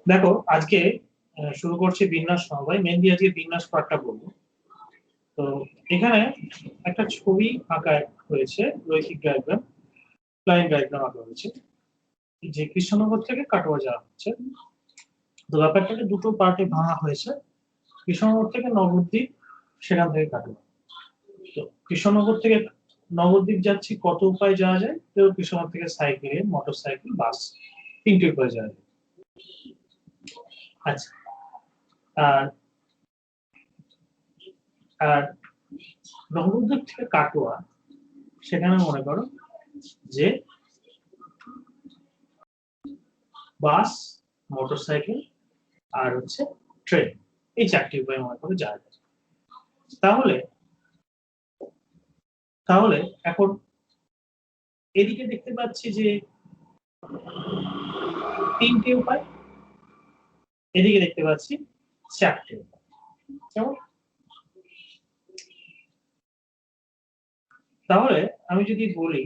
দেখো আজকে শুরু করছি বিন্যাস সমবায়, মেনলি আজকে বিন্যাস পাঠটা বলবো। তো এখানে একটা ছবি আঁকা হয়েছে, রৈখিক ডায়াগ্রাম, লাইন ডায়াগ্রাম আঁকা হয়েছে, যে কৃষ্ণনগর থেকে কাটোয়া যাওয়া হচ্ছে। তো ব্যাপারটাকে দুটো পার্টে ভাঙা হয়েছে, কৃষ্ণনগর থেকে নবদ্বীপ, সেখান থেকে কাটোয়া। তো কৃষ্ণনগর থেকে নবদ্বীপ যাচ্ছি কত উপায় যাওয়া যায়? তো কৃষ্ণনগর থেকে সাইকেলে, মোটর সাইকেল, বাস, তিনটে উপায় যাওয়া যায়। আচ্ছা, আর আর নবদ্বীপ থেকে কাটোয়া, সেখানে মনে করো যে বাস, মোটরসাইকেল আর হচ্ছে ট্রেন, এই চারটি উপায় মনে করে যাওয়া যায়। তাহলে তাহলে এখন এদিকে দেখতে পাচ্ছি যে তিনটে উপায়, এদিকে দেখতে পাচ্ছি চারটে উপায়। কেমন? তাহলে আমি যদি বলি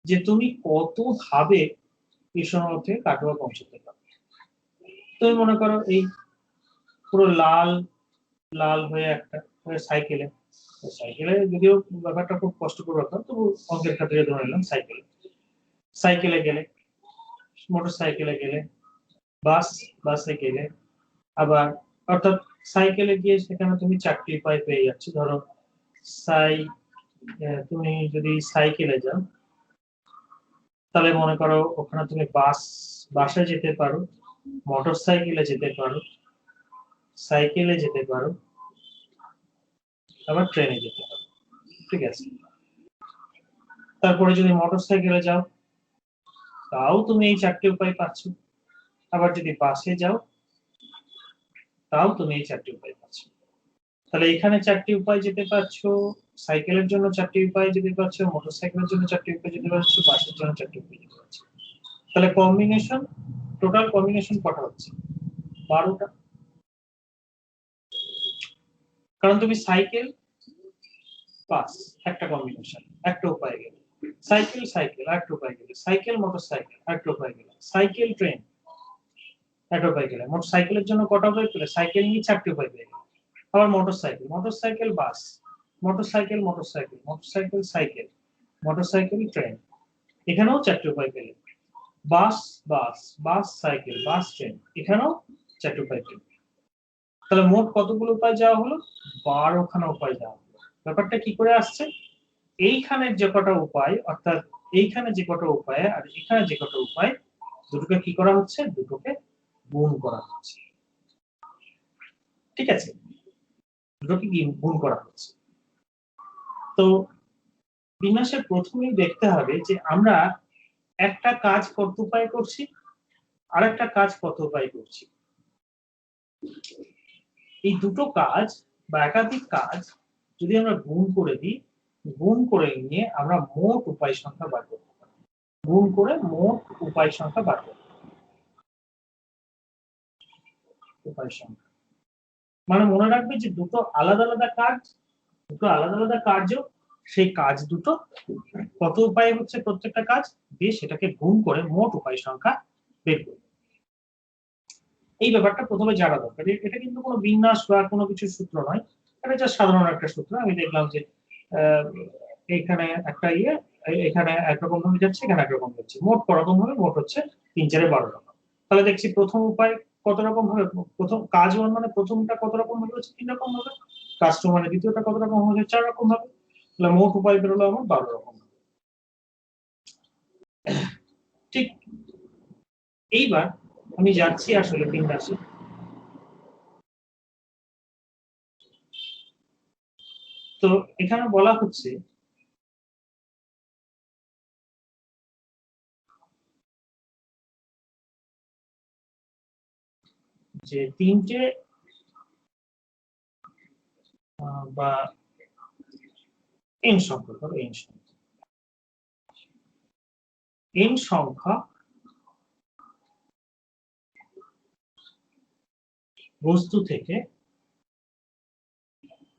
যে তুমি কত ভাবে কৃষ্ণনগর থেকে কাটোয়া পৌঁছতে পারো, তুমি মনে করো এই পুরো লাল লাল হয়ে একটা সাইকেলে, সাইকেলে যদিও ব্যাপারটা খুব কষ্টকর ব্যাপার, তবু অঙ্কের খাতিরে ধরে নিলাম সাইকেলে, সাইকেলে গেলে, মোটর সাইকেলে গেলে, বাসে গেলে, আবার অর্থাৎ সাইকেলে গিয়ে সেখানে তুমি চারটি উপায় পেয়ে যাচ্ছ। ধরো সাই তুমি যদি সাইকেলে যাও, তাহলে মনে করো ওখানে তুমি বাসে যেতে পারো, মোটর সাইকেলে যেতে পারো, সাইকেলে যেতে পারো, আবার ট্রেনে যেতে পারো। ঠিক আছে, তারপরে যদি মোটর সাইকেলে যাও, তাও তুমি এই চারটি উপায় পাচ্ছ। আবার যদি বাসে যাও, তাও তুমি এই চারটি উপায় পাচ্ছ। তাহলে এখানে চারটি উপায় যেতে পারছো, সাইকেলের জন্য চারটি উপায় যেতে পারছো, মোটরসাইকেলের জন্য চারটি উপায় যেতে পারছো, বাসের জন্য চারটি উপায় যেতে পারছো। তাহলে কম্বিনেশন, টোটাল কম্বিনেশন কটা হচ্ছে? 12টা। কারণ তুমি সাইকেল বাস একটা কম্বিনেশন, একটা উপায় গেলে, সাইকেল সাইকেল একটা উপায় গেলে, সাইকেল মোটরসাইকেল একটা উপায় গেলে, সাইকেল ট্রেন একটা উপায় গেলে, মোটর সাইকেলের জন্য কটা উপায় পেলে? সাইকেল নিয়ে চারটি উপায় পেয়ে গেলে। আবার motorcycle, motorcycle bus, motorcycle motorcycle, motorcycle cycle, motorcycle train, এখানেও চারটি উপায় পেলে। বাস বাস, বাস সাইকেল, বাস ট্রেন, এখানেও চারটি উপায় পেলে। তাহলে মোট কতগুলো উপায় যাওয়া হলো? 12খানা উপায় যাওয়া হলো। ব্যাপারটা কি করে আসছে? এইখানের যে কটা উপায়, অর্থাৎ এইখানে যে কটা উপায় আর এখানে যে কটা উপায়, দুটোকে কি করা হচ্ছে? দুটোকে গুণ করা হচ্ছে। ঠিক আছে, দুটোকে গুণ করা হচ্ছে। তো বিন্যাসের প্রথমেই দেখতে হবে যে আমরা একটা কাজ কত উপায় করছি, আর একটা কাজ কত উপায় করছি। এই দুটো কাজ বা একাধিক কাজ যদি আমরা গুণ করে দিই, গুণ করে নিয়ে আমরা মোট উপায় সংখ্যা বার করতে পারি। গুণ করে মোট উপায় সংখ্যা বার করতে পারি। উপায় সংখ্যা মানে মনে রাখবে যে দুটো আলাদা আলাদা কাজ, দুটো আলাদা আলাদা কার্য, সেই কাজ দুটো কত উপায় হচ্ছে প্রত্যেকটা কাজ, দিয়ে সেটাকে গুণ করে মোট উপায় সংখ্যা বের করবে। এই ব্যাপারটা প্রথমে জানা দরকার। এটা কিন্তু কোনো বিন্যাস বা কোনো কিছু সূত্র নয়, এটা যা সাধারণ একটা সূত্র। আমি দেখলাম যে এখানে একটা এখানে একরকম ভাবে যাচ্ছে, এখানে একরকম যাচ্ছে, মোট করকম ভাবে, মোট হচ্ছে 3 4 12 রকম। তাহলে দেখছি প্রথম উপায় কত রকম ভাবে, প্রথম কাজ মানে প্রথমটা কত রকম ভাবে হচ্ছে? 3 রকম ভাবে। কাজটা মানে দ্বিতীয়টা কত রকম হচ্ছে? 4 রকম ভাবে। তাহলে মোট উপায় বেরোলো আমার 12 রকম। ঠিক এইবার আমি যাচ্ছি আসলে বিন্যাসে। তো এখানে বলা হচ্ছে যে তিনটে বা এন সংখ্যা, ধরো এন সংখ্যা বস্তু থেকে,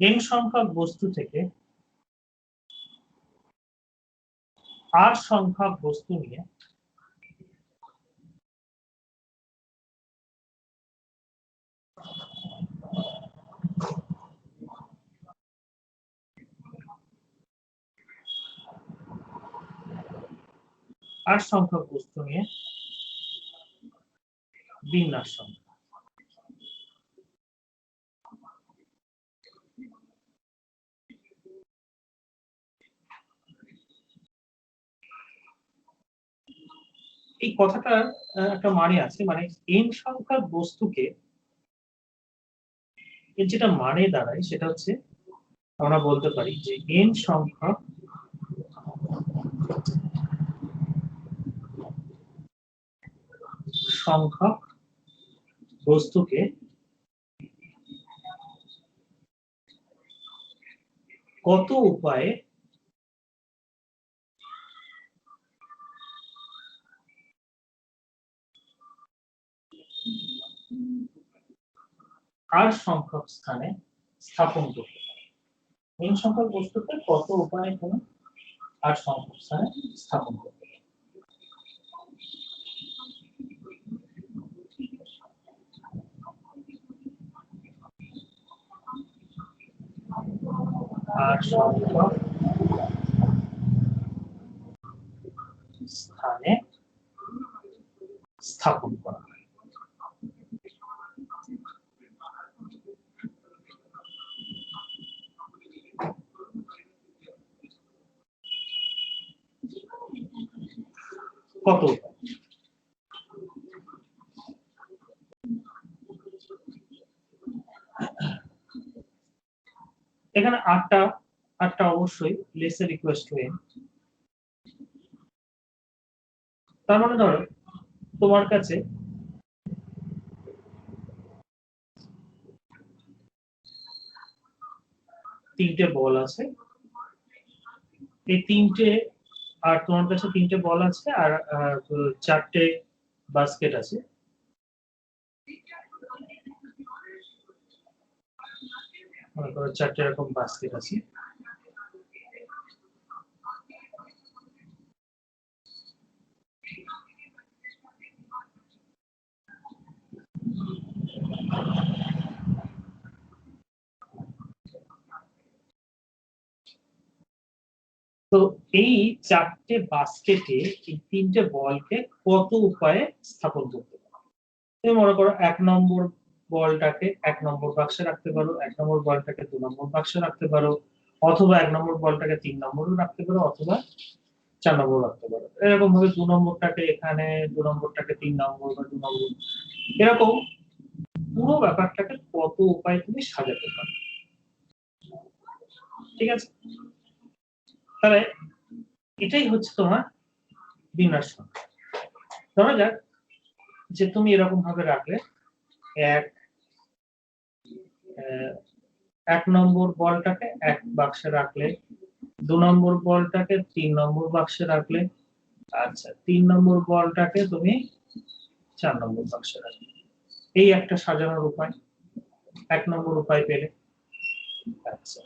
এন সংখ্যক বস্তু থেকে আর সংখ্যক বস্তু নিয়ে 8 সংখ্যক বস্তু নিয়ে বিন্যাস সংখ্যা। এই কথাটার একটা মানে আছে, মানে n সংখ্যক বস্তুকে এর যেটা মানে দাঁড়ায় সেটা হচ্ছে আমরা বলতে পারি যে n সংখ্যক বস্তুকে কত উপায়ে r সংখ্যক স্থানে স্থাপন করতে পারে। n সংখ্যক বস্তুকে কত উপায়ে তুমি r সংখ্যক স্থানে স্থাপন করতে পারে। r সংখ্যক স্থানে স্থাপন করা হয়। কত এখানে আটটা অবশ্যই লেসের ইকুয়াল টু n। তার মানে ধরো তোমার কাছে তিনটে বল আছে, এই তিনটে, আর তোমার কাছে তিনটে বল আছে আর চারটে বাস্কেট আছে। মনে করো চারটে এরকম বাস্কেট আছে। তো এই চারটে বাস্কেটে এই তিনটে বলকে কত উপায়ে স্থাপন করতে পারো। তুমি মনে করো 1 নম্বর বলটাকে 1 নম্বর বাক্সে রাখতে পারো, 1 নম্বর বলটাকে 2 নম্বর বাক্সে রাখতে পারো, অথবা 1 নম্বর বলটাকে 3 নম্বরও রাখতে পারো, অথবা 4 নম্বর রাখতে পারো। এরকম ভাবে 2 নম্বরটাকে এখানে, 2 নম্বরটাকে 3 নম্বর বা 2 নম্বর, এরকম পুরো ব্যাপারটাকে কত উপায়ে তুমি সাজাতে পারো। ঠিক আছে, তাহলে এটাই হচ্ছে তোমার বিন্যাস সংখ্যা। ধরা যাক যে তুমি এরকম ভাবে রাখলে এক 1 নম্বর বলটাকে 1 বাক্সে রাখলে, 2 নম্বর বলটাকে 3 নম্বর বাক্সে রাখলে, আচ্ছা 3 নম্বর বলটাকে তুমি 4 নম্বর বাক্সে রাখলে। এই একটা সাজানোর উপায়, 1 নম্বর উপায় পেলে। আচ্ছা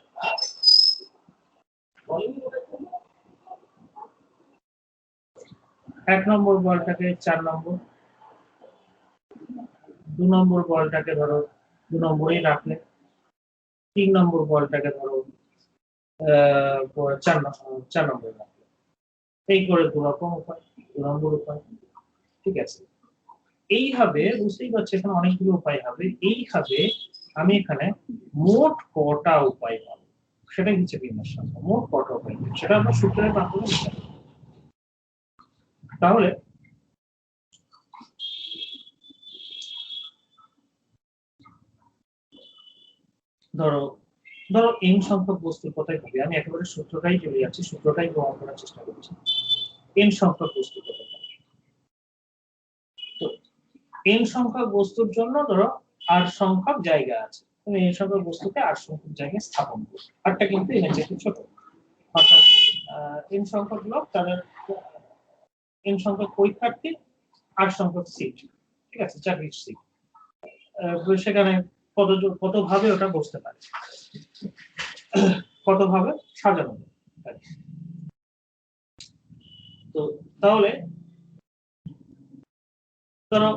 1 নম্বর বলটাকে 4 নম্বর, 2 নম্বর বলটাকে ধরো 2 নম্বরেই রাখলে, 3 নম্বর বলটাকে ধরো 4 নম্বর রাখলে। এই করে 2 রকম উপায়, 2 নম্বর উপায়। ঠিক আছে, এইভাবে বুঝতেই পারছি এখানে অনেকগুলো উপায় হবে। এইভাবে আমি এখানে মোট কটা উপায় পাবো সেটা হচ্ছে বিন্যাস সংখ্যা। মোট কটা উপায় সেটা আমরা সূত্রের মাধ্যমে লিখতে পারি। তাহলে ধরো ধরো n সংখ্যক বস্তুর কথাই ভাবি, আমি একেবারে সূত্রটাই চলে যাচ্ছি, সূত্রটাই গ্রহণ করার চেষ্টা করছি। n সংখ্যক বস্তুর কথা ভাবি, তো n সংখ্যক বস্তুর জন্য ধরো r সংখ্যক জায়গা আছে, তুমি n সংখ্যক বস্তুকে r সংখ্যক জায়গায় স্থাপন করো। আরটা কিন্তু এর চেয়ে ছোট, অর্থাৎ n সংখ্যক লোক, তাদের n সংখ্যক পরীক্ষার্থী, r সংখ্যক সিট। ঠিক আছে, চাকরির সিট। সেখানে কত ভাবে ওটা বসতে পারে, কত ভাবে সাজানো যায়। তো তাহলে ধরো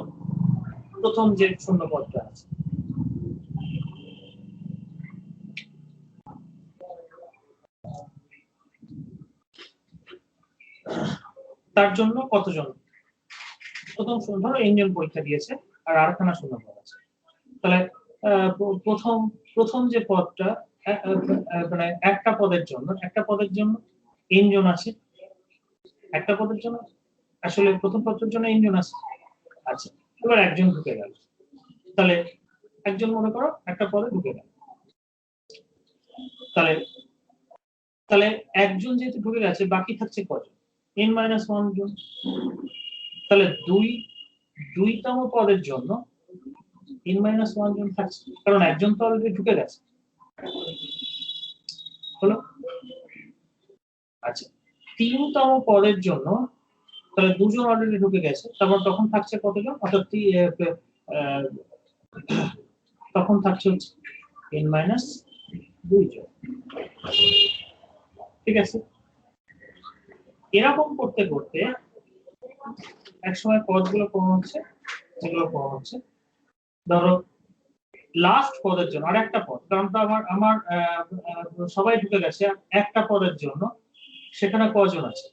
প্রথম যে শূন্য পদটা আছে, তার জন্য কতজন, প্রথম ধরো ইঞ্জিন পরীক্ষা দিয়েছে আর 8খানা শূন্যপদ আছে, তাহলে প্রথম প্রথম যে পদটা মানে একটা পদের জন্য ইঞ্জিন আছে, একটা পদের জন্য আসলে প্রথম পদের জন্য ইঞ্জিন আছে। আচ্ছা, এবার একজন ঢুকে গেল, তাহলে একজন মনে করো একটা পদে ঢুকে গেল, তাহলে তাহলে একজন যেহেতু ঢুকে গেছে বাকি থাকছে কজন, n-1 জন। তাহলে দুইতম পদের জন্য n-1 জন থাকছে, কারণ একজন তো অলরেডি ঢুকে গেছে, হলো। আচ্ছা, 3তম পদের জন্য তাহলে 2 জন অলরেডি ঢুকে গেছে, তারপর তখন থাকছে কতজন, অর্থাৎ তখন থাকছে হচ্ছে n-2 জন। ঠিক আছে, এরকম করতে করতে একসময় পদগুলো কম হচ্ছে, যেগুলো কম হচ্ছে, ধরো লাস্ট পদের জন্য আর একটা পদ, কারণ তো আমার সবাই ঢুকে গেছে, একটা পদের জন্য সেখানে কজন আছে,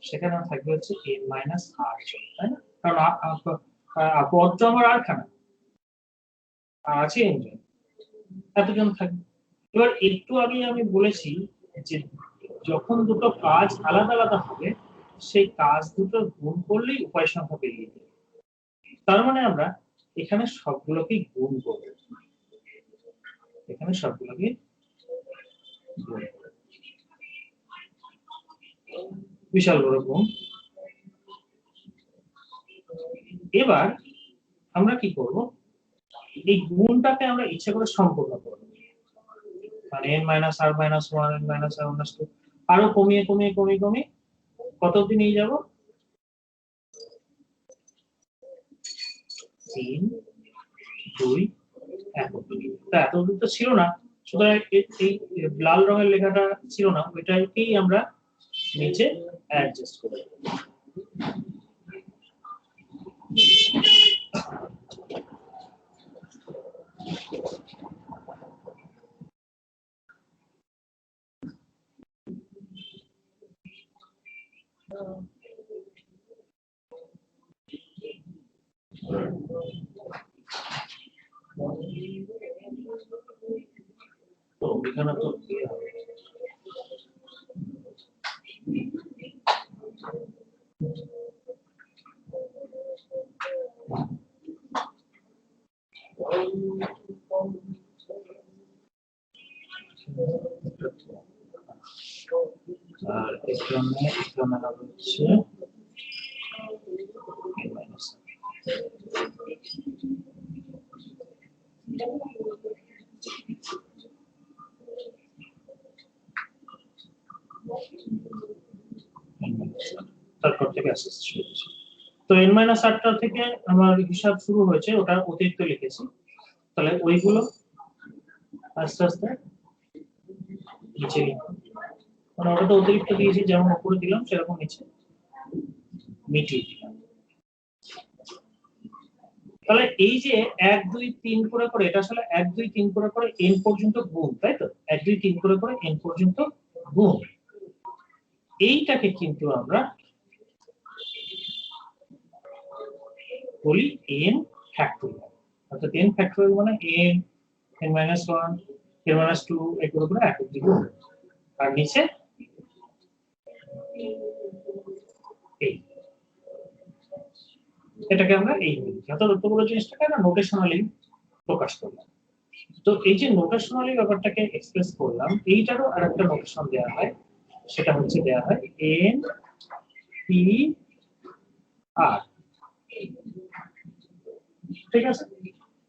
সেখানে থাকবে হচ্ছে n-8 জন, তাই না? কারণ পদ তো আমার 8খানা আছে, n জন, এতজন থাকবে। এবার একটু আগে আমি বলেছি যে যখন দুটো কাজ আলাদা আলাদা হবে সেই কাজ দুটো গুণ করলেই উপায় সংখ্যা বেরিয়ে যাবে। তার মানে আমরা এখানে সবগুলোকে গুণ করব, এখানে সবগুলোকে গুণ করব, বিশাল বড় গুণ। এবার আমরা কি করব, এই গুণটাকে আমরা ইচ্ছা করে সম্পূর্ণ করব, মানে n-r-1 n-r-2 আরো কমিয়ে কমিয়ে কমিয়ে কমিয়ে কত অবধি নিয়ে যাব, 3 2 1 অবধি। তা এত অবধি তো ছিল না, সুতরাং এই লাল রঙের লেখাটা ছিল না, ওইটাকেই আমরা নিচে অ্যাডজাস্ট করে দেব। তো এখানে তো আর এখানে হচ্ছে তারপর থেকে আস্তে আস্তে শুরু হয়েছে। তো n-8টা থেকে আমার হিসাব শুরু হয়েছে, ওটা অতিরিক্ত লিখেছি, তাহলে ওইগুলো আস্তে আস্তে নিচে লিখবো, মানে ওটা তো অতিরিক্ত দিয়েছি, যেমন উপরে দিলাম সেরকম নিচে মিটিয়ে দিলাম। তাহলে এই যে 1 2 3 করে করে, এটা আসলে 1 2 3 করে করে n পর্যন্ত গুণ, তাই তো, 1 2 3 করে করে n পর্যন্ত গুণ, এইটাকে কিন্তু আমরা বলি n ফ্যাক্টোরিয়াল, অর্থাৎ n ফ্যাক্টোরিয়াল মানে n-1 n-2 এগুলো করে 1 অবধি গুণ, আর নিচে এই, এটাকে আমরা এই বলি, অর্থাৎ অতগুলো জিনিসটাকে আমরা নোটেশনালি প্রকাশ করলাম। তো এই যে নোটেশনালি ব্যাপারটাকে এক্সপ্রেস করলাম, এইটারও আরেকটা নোটেশন দেওয়া হয়, সেটা হচ্ছে দেওয়া হয় n p r, ঠিক আছে।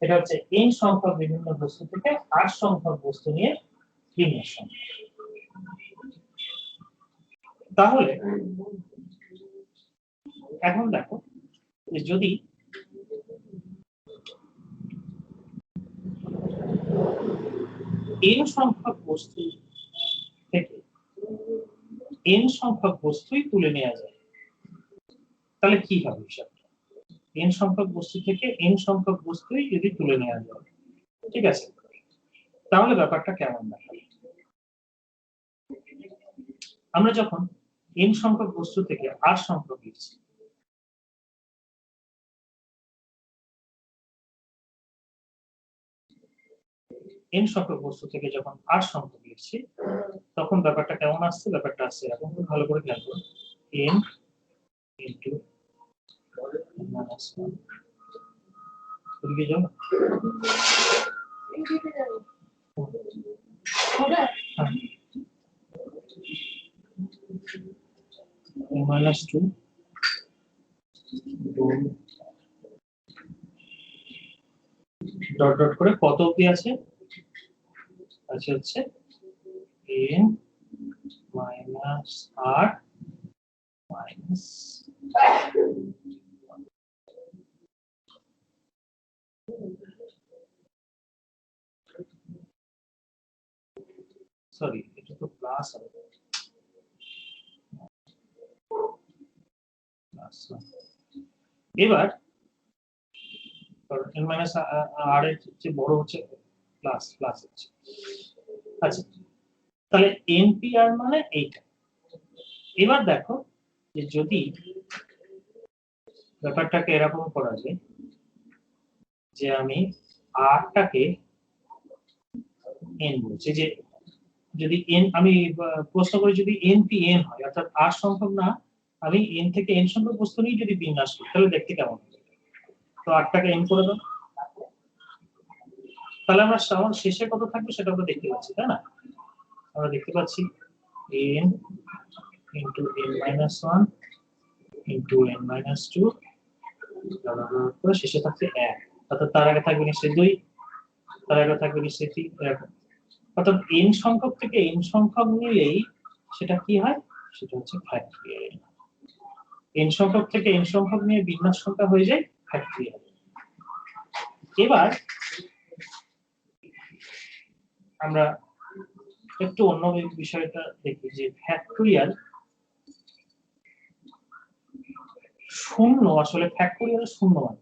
এটা হচ্ছে n সংখ্যক বিভিন্ন বস্তু থেকে r সংখ্যক বস্তু নিয়ে বিন্যাস সংখ্যা। তাহলে এখন দেখো যে যদি n সংখ্যক বস্তু থেকে n সংখ্যক বস্তুই তুলে নেওয়া যায়, তাহলে কি হবে হিসাবটা, n সংখ্যক বস্তু থেকে n সংখ্যক বস্তুই যদি তুলে নেওয়া যায়, ঠিক আছে, তাহলে ব্যাপারটা কেমন দেখাবে। আমরা যখন n সংখ্যক বস্তু থেকে r সংখ্যক লিখছি, n সংখ্যক বস্তু থেকে যখন r সংখ্যক লিখছি তখন ব্যাপারটা কেমন আসছে? ব্যাপারটা আসছে এরকম, ভালো করে খেয়াল করুন, n ইনটু মাইনাস 1 লিখে যাও মাইনাস 2 ডট ডট করে কত অবধি আছে? আছে হচ্ছে n minus r minus sorry, এটা তো প্লাস হবে, এবার n মাইনাস r এর চেয়ে বড় হচ্ছে প্লাস প্লাস হচ্ছে। আচ্ছা, তাহলে npr মানে এইটা। এবার দেখো যে যদি ব্যাপারটাকে এরকম করা যায় যে আমি r টাকে n বলছি, যে যদি n আমি প্রশ্ন করি যদি npn হয় অর্থাৎ r সংখ্যক না, আমি n থেকে n সংখ্যক বস্তু নিয়ে যদি বিন্যাস করি তাহলে দেখতে কেমন হবে? তো r টাকে n করে দাও, তাহলে আমরা শেষে কত থাকবে সেটা আমরা দেখতে পাচ্ছি, তাই না? আমরা দেখতে পাচ্ছি n into n minus 1 into n minus 2 করে শেষে থাকছে 1, অর্থাৎ তার আগে থাকবে নিশ্চয়ই 2, তার আগে থাকবে নিশ্চয়ই 3, এরকম। অর্থাৎ n সংখ্যক থেকে n সংখ্যক নিলেই সেটা কি হয়? সেটা হচ্ছে ফ্যাক্টরিয়াল। n সংখ্যক থেকে n সংখ্যক নিয়ে বিন্যাস সংখ্যা হয়ে যায় ফ্যাক্টরিয়াল। এবার আমরা একটু অন্য বিষয়টা দেখি যে ফ্যাক্টরিয়াল শূন্য, আসলে ফ্যাক্টরিয়াল শূন্য মানে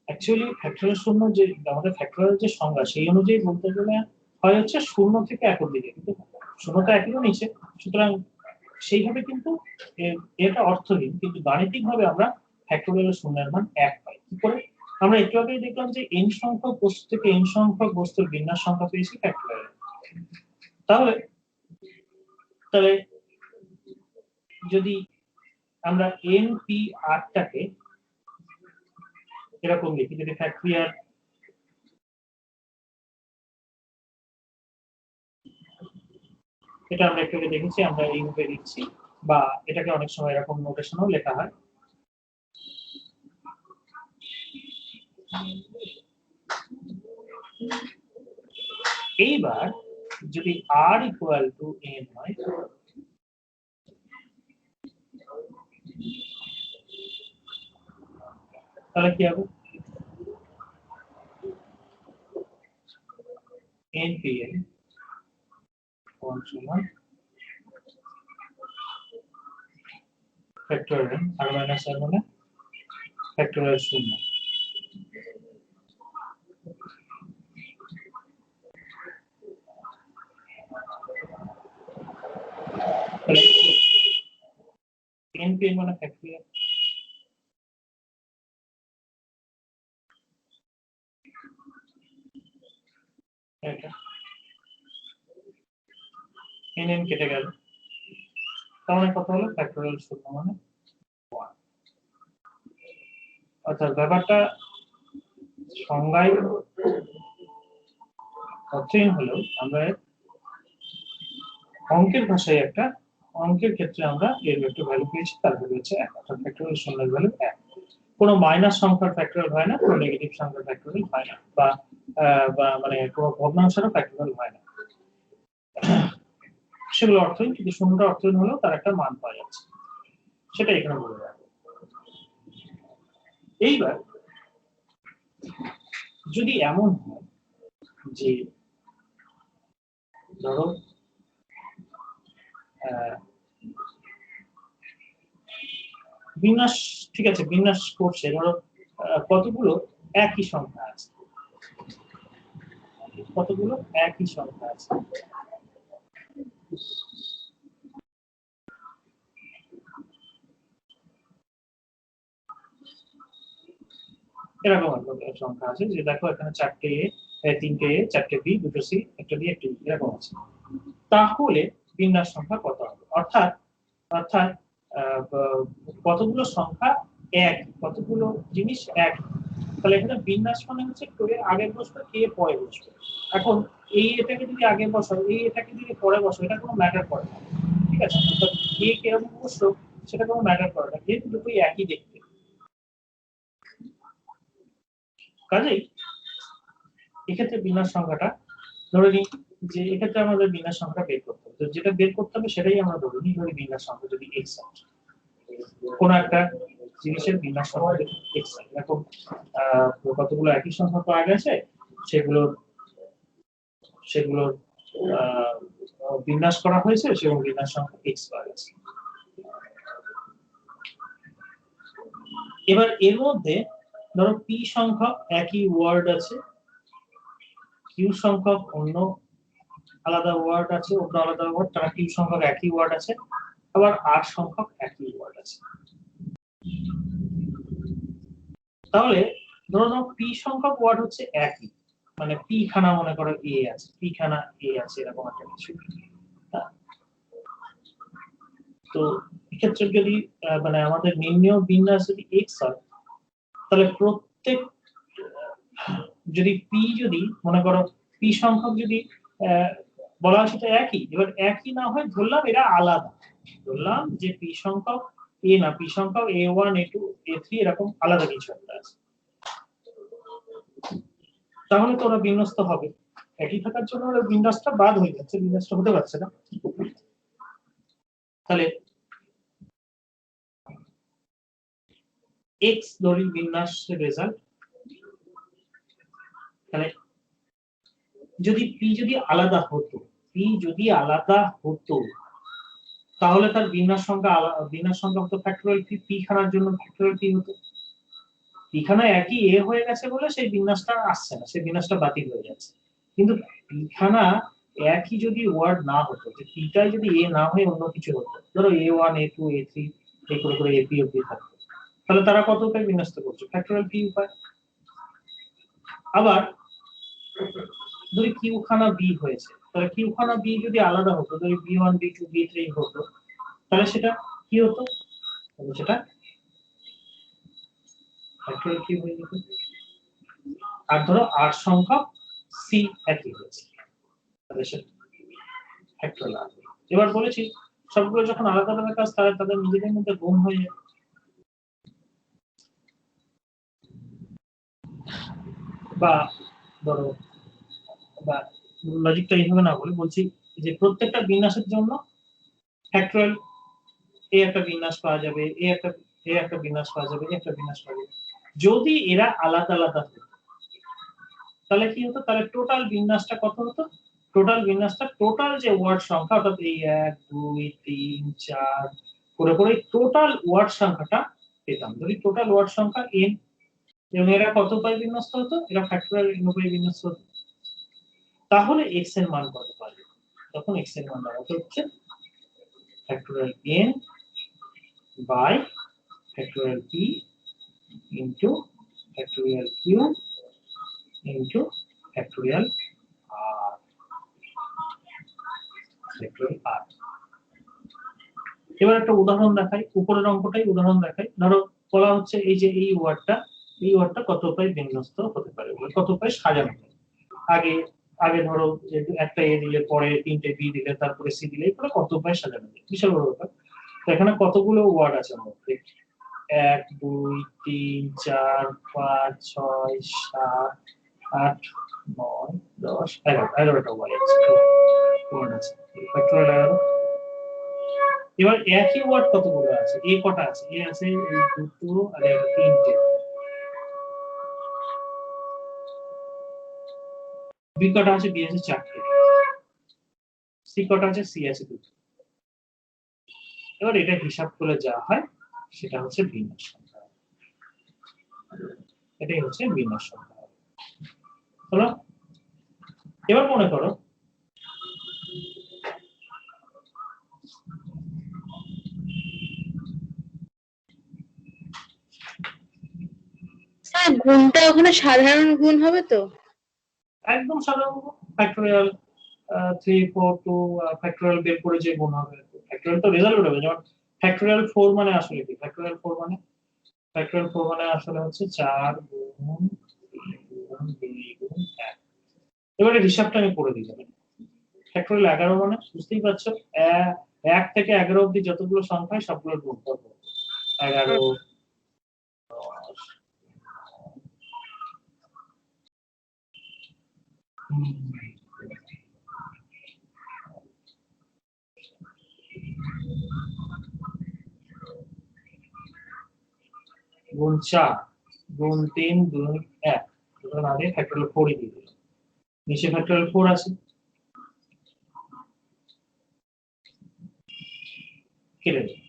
অ্যাকচুয়ালি ফ্যাক্টরিয়াল শূন্য যে আমাদের ফ্যাক্টরিয়াল যে সংজ্ঞা সেই অনুযায়ী বলতে গেলে হয় হচ্ছে শূন্য থেকে একের দিকে, কিন্তু শূন্য তো একেরও নিচে, সুতরাং সেইভাবে কিন্তু এটা অর্থহীন, কিন্তু গাণিতিকভাবে আমরা ফ্যাক্টরিয়াল শূন্যের মান 1 পাই। কি করে? আমরা একটু আগেই দেখলাম যে n সংখ্যক বস্তু থেকে n সংখ্যক বস্তুর বিন্যাস সংখ্যা পেয়েছি ফ্যাক্টরিয়াল। তাহলে তাহলে যদি আমরা npr টাকে এরকম লিখি, যদি ফ্যাক্টরিয়াল এটা আমরা একটু আগে দেখেছি, আমরা এইভাবে লিখছি, বা এটাকে অনেক সময় এরকম নোটেশনও লেখা হয়। এইবার যদি r ইকুয়াল টু n হয় তাহলে কি হবে? npn সমান ফ্যাক্টরিয়াল r মাইনাস r মানে ফ্যাক্টরিয়াল শূন্য। npn মানে ফ্যাক্টরিয়াল, এটা nn কেটে গেল, তাহলে কত হলো? ফ্যাক্টরিয়াল শূন্য মানে 1। অর্থাৎ ব্যাপারটা সংজ্ঞায় অর্থহীন হলেও আমরা অঙ্কের ভাষায় একটা অঙ্কের ক্ষেত্রে আমরা এর একটা ভ্যালু পেয়েছি, তার ভ্যালু হচ্ছে 1, অর্থাৎ ফ্যাক্টরিয়াল শূন্যের ভ্যালু 1। কোনো মাইনাস সংখ্যার ফ্যাক্টরিয়াল হয় না, কোনো নেগেটিভ সংখ্যার ফ্যাক্টরিয়াল হয় না, বা মানে কোনো ভগ্নাংশেরও ফ্যাক্টরিয়াল হয় না, সেগুলো অর্থহীন। কিন্তু শূন্যটা অর্থহীন হলেও তার একটা মান পাওয়া যাচ্ছে, সেটা এখানে বলে রাখবো। এইবার যদি এমন হয় যে ধরো বিন্যাস, ঠিক আছে বিন্যাস করছে, ধরো কতগুলো একই সংখ্যা আছে, কতগুলো একই সংখ্যা আছে, এরকম একটা সংখ্যা আছে যে দেখো এখানে 4টে এ 3টে এ 4টে বি 2টো সি 1টা ডি 1টা ই এরকম আছে। তাহলে বিন্যাস সংখ্যা কত হবে? অর্থাৎ অর্থাৎ কতগুলো সংখ্যা এক, কতগুলো জিনিস এক। তাহলে এখানে বিন্যাস মানে হচ্ছে কে আগে বসবে কে পরে বসবে। এখন এই এটাকে যদি আগে বসাও, এই এটাকে যদি পরে বসাও, এটা কোনো ম্যাটার করে না, ঠিক আছে? অর্থাৎ কে কিরকম বসলো সেটা কোনো ম্যাটার করে না, যেহেতু দুটোই একই দেখতে। কাজেই এক্ষেত্রে বিন্যাস সংখ্যাটা ধরে নিই যে এক্ষেত্রে আমাদের বিন্যাস সংখ্যাটা বের করতে হবে, তো যেটা বের করতে হবে সেটাই আমরা ধরে নিই। ধরি বিন্যাস সংখ্যা যদি x হয়, কোন একটা জিনিসের বিন্যাস সংখ্যা যদি x হয়, এরকম কতগুলো একই সংখ্যা পাওয়া গেছে, সেগুলোর সেগুলোর বিন্যাস করা হয়েছে, সেগুলো বিন্যাস সংখ্যা x পাওয়া গেছে। এবার এর মধ্যে ধরো p সংখ্যক একই ওয়ার্ড আছে, q সংখ্যক অন্য আলাদা ওয়ার্ড আছে, অন্য আলাদা ওয়ার্ড, তারা q সংখ্যক একই ওয়ার্ড আছে, আবার r সংখ্যক একই ওয়ার্ড আছে। তাহলে ধরো নাও p সংখ্যক ওয়ার্ড হচ্ছে একই, মানে p খানা মনে করো a আছে, p খানা a আছে, এরকম একটা কিছু। তো এক্ষেত্রে যদি মানে আমাদের নির্ণয় বিন্যাস যদি x হয়, তাহলে প্রত্যেক যদি p যদি মনে করো p সংখ্যক যদি বলা হয় সেটা একই, এবার একই না হয় ধরলাম এরা আলাদা, ধরলাম যে p সংখ্যক a না, p সংখ্যক a1 a2 a3 এরকম আলাদা কিছু একটা আছে, তাহলে তো ওরা বিন্যস্ত হবে। একই থাকার জন্য ওরা বিন্যাসটা বাদ হয়ে যাচ্ছে, বিন্যাসটা হতে পারছে না। তাহলে x ধরি বিন্যাসের রেজাল্ট, তাহলে যদি p যদি আলাদা হতো, p যদি আলাদা হতো, তাহলে তার বিন্যাস সংখ্যা হতো ফ্যাক্টরিয়াল p খানার জন্য ফ্যাক্টরিয়াল p হতো। p খানা একই a হয়ে গেছে বলে সেই বিন্যাসটা আসছে না, সেই বিন্যাসটা বাতিল হয়ে যাচ্ছে। কিন্তু p খানা একই যদি ওয়ার্ড না হতো, যে p টাই যদি a না হয়ে অন্য কিছু হতো, ধরো a1 a2 a3 এই করে করে ap অবধি থাকতো, তাহলে তারা কত উপায় বিন্যস্ত করছে? ফ্যাক্টরিয়াল p উপায়। আবার ধরি q খানা b হয়েছে, তাহলে q খানা b যদি আলাদা হতো, ধরি b1 b2 b3 হতো, তাহলে সেটা কি হতো? তাহলে সেটা ফ্যাক্টরিয়াল কি হয়ে যেত। আর ধরো r সংখ্যক c একই হয়েছে, তাহলে সেটা ফ্যাক্টরিয়াল r। এবার বলেছি সবগুলো যখন আলাদা আলাদা কাজ, তাহলে তাদের নিজেদের মধ্যে গুণ হয়ে যায়। বা ধরো বা লজিকটা এইভাবে না বলে বলছি যে প্রত্যেকটা বিন্যাসের জন্য ফ্যাক্টরিয়াল এ একটা বিন্যাস পাওয়া যাবে, এ একটা বিন্যাস পাওয়া যাবে, একটা বিন্যাস পাওয়া যাবে। যদি এরা আলাদা আলাদা হতো, তাহলে কি হতো? তাহলে টোটাল বিন্যাসটা কত হতো? টোটাল বিন্যাসটা টোটাল যে ওয়ার্ড সংখ্যা, অর্থাৎ এই 1 2 3 4 করে করে টোটাল ওয়ার্ড সংখ্যাটা পেতাম। যদি টোটাল ওয়ার্ড সংখ্যা n, এবং এরা কত উপায়ে বিন্যস্ত হতো? এরা ফ্যাক্টরিয়াল n উপায়ে বিন্যস্ত হতো। তাহলে x এর মান কত পাবে? তখন x এর মান দাঁড়াতে হচ্ছে factorial n by factorial p into factorial q into factorial r, factorial r। এবার একটা উদাহরণ দেখাই, উপরের অঙ্কটাই উদাহরণ দেখাই। ধরো বলা হচ্ছে এই যে এই ওয়ার্ডটা কত উপায়ে বিন্যস্ত হতে পারে, কত উপায়ে সাজানো যায়। আগে আগে ধরো যে একটা এ দিলে, পরে 3টে বি দিলে, তারপরে সি দিলে, এগুলো কত উপায়ে সাজানো যায়, বিশাল বড় ব্যাপার। তো এখানে কতগুলো ওয়ার্ড আছে আমার মধ্যে? 1 2 3 4 5 6 7 8 9 10 11টা ওয়ার্ড আছে। ফ্যাক্টরিয়াল 11। এবার একই ওয়ার্ড কতগুলো আছে? এ কটা আছে? এ আছে এই দুটো আর এই 3টে। বি কটা আছে? বি আছে 4টে। সি কটা আছে? সি আছে 2টো। এবার এটা হিসাব করে যা হয় সেটা হচ্ছে বিন্যাস সংখ্যা। এটাই হচ্ছে বিন্যাস সংখ্যা। হলো? এবার মনে করো স্যার গুণটা ওখানে সাধারণ গুণ হবে তো? একদম সাধারণ ফ্যাক্টোরিয়াল 3 4 2 ফ্যাক্টোরিয়াল বের করে যে গুণ হবে ফ্যাক্টোরিয়াল তো রেজাল্ট বের হবে। যেমন ফ্যাক্টোরিয়াল 4 মানে আসলে কি? ফ্যাক্টোরিয়াল 4 মানে আসলে হচ্ছে 4 গুণ 2 গুণ 1। এবারে হিসাবটা আমি করে দিই। ফ্যাক্টোরিয়াল 11 মানে বুঝতেই পারছো 1 থেকে 11 অবধি যতগুলো সংখ্যা সবগুলোর গুণফল 11 গুণ 4 গুণ 3 গুণ 1 সুতরাং আগে ফ্যাক্টোরিয়াল 4 দিয়ে দিলাম। নিচে ফ্যাক্টোরিয়াল 4 আছে কেটে দিই।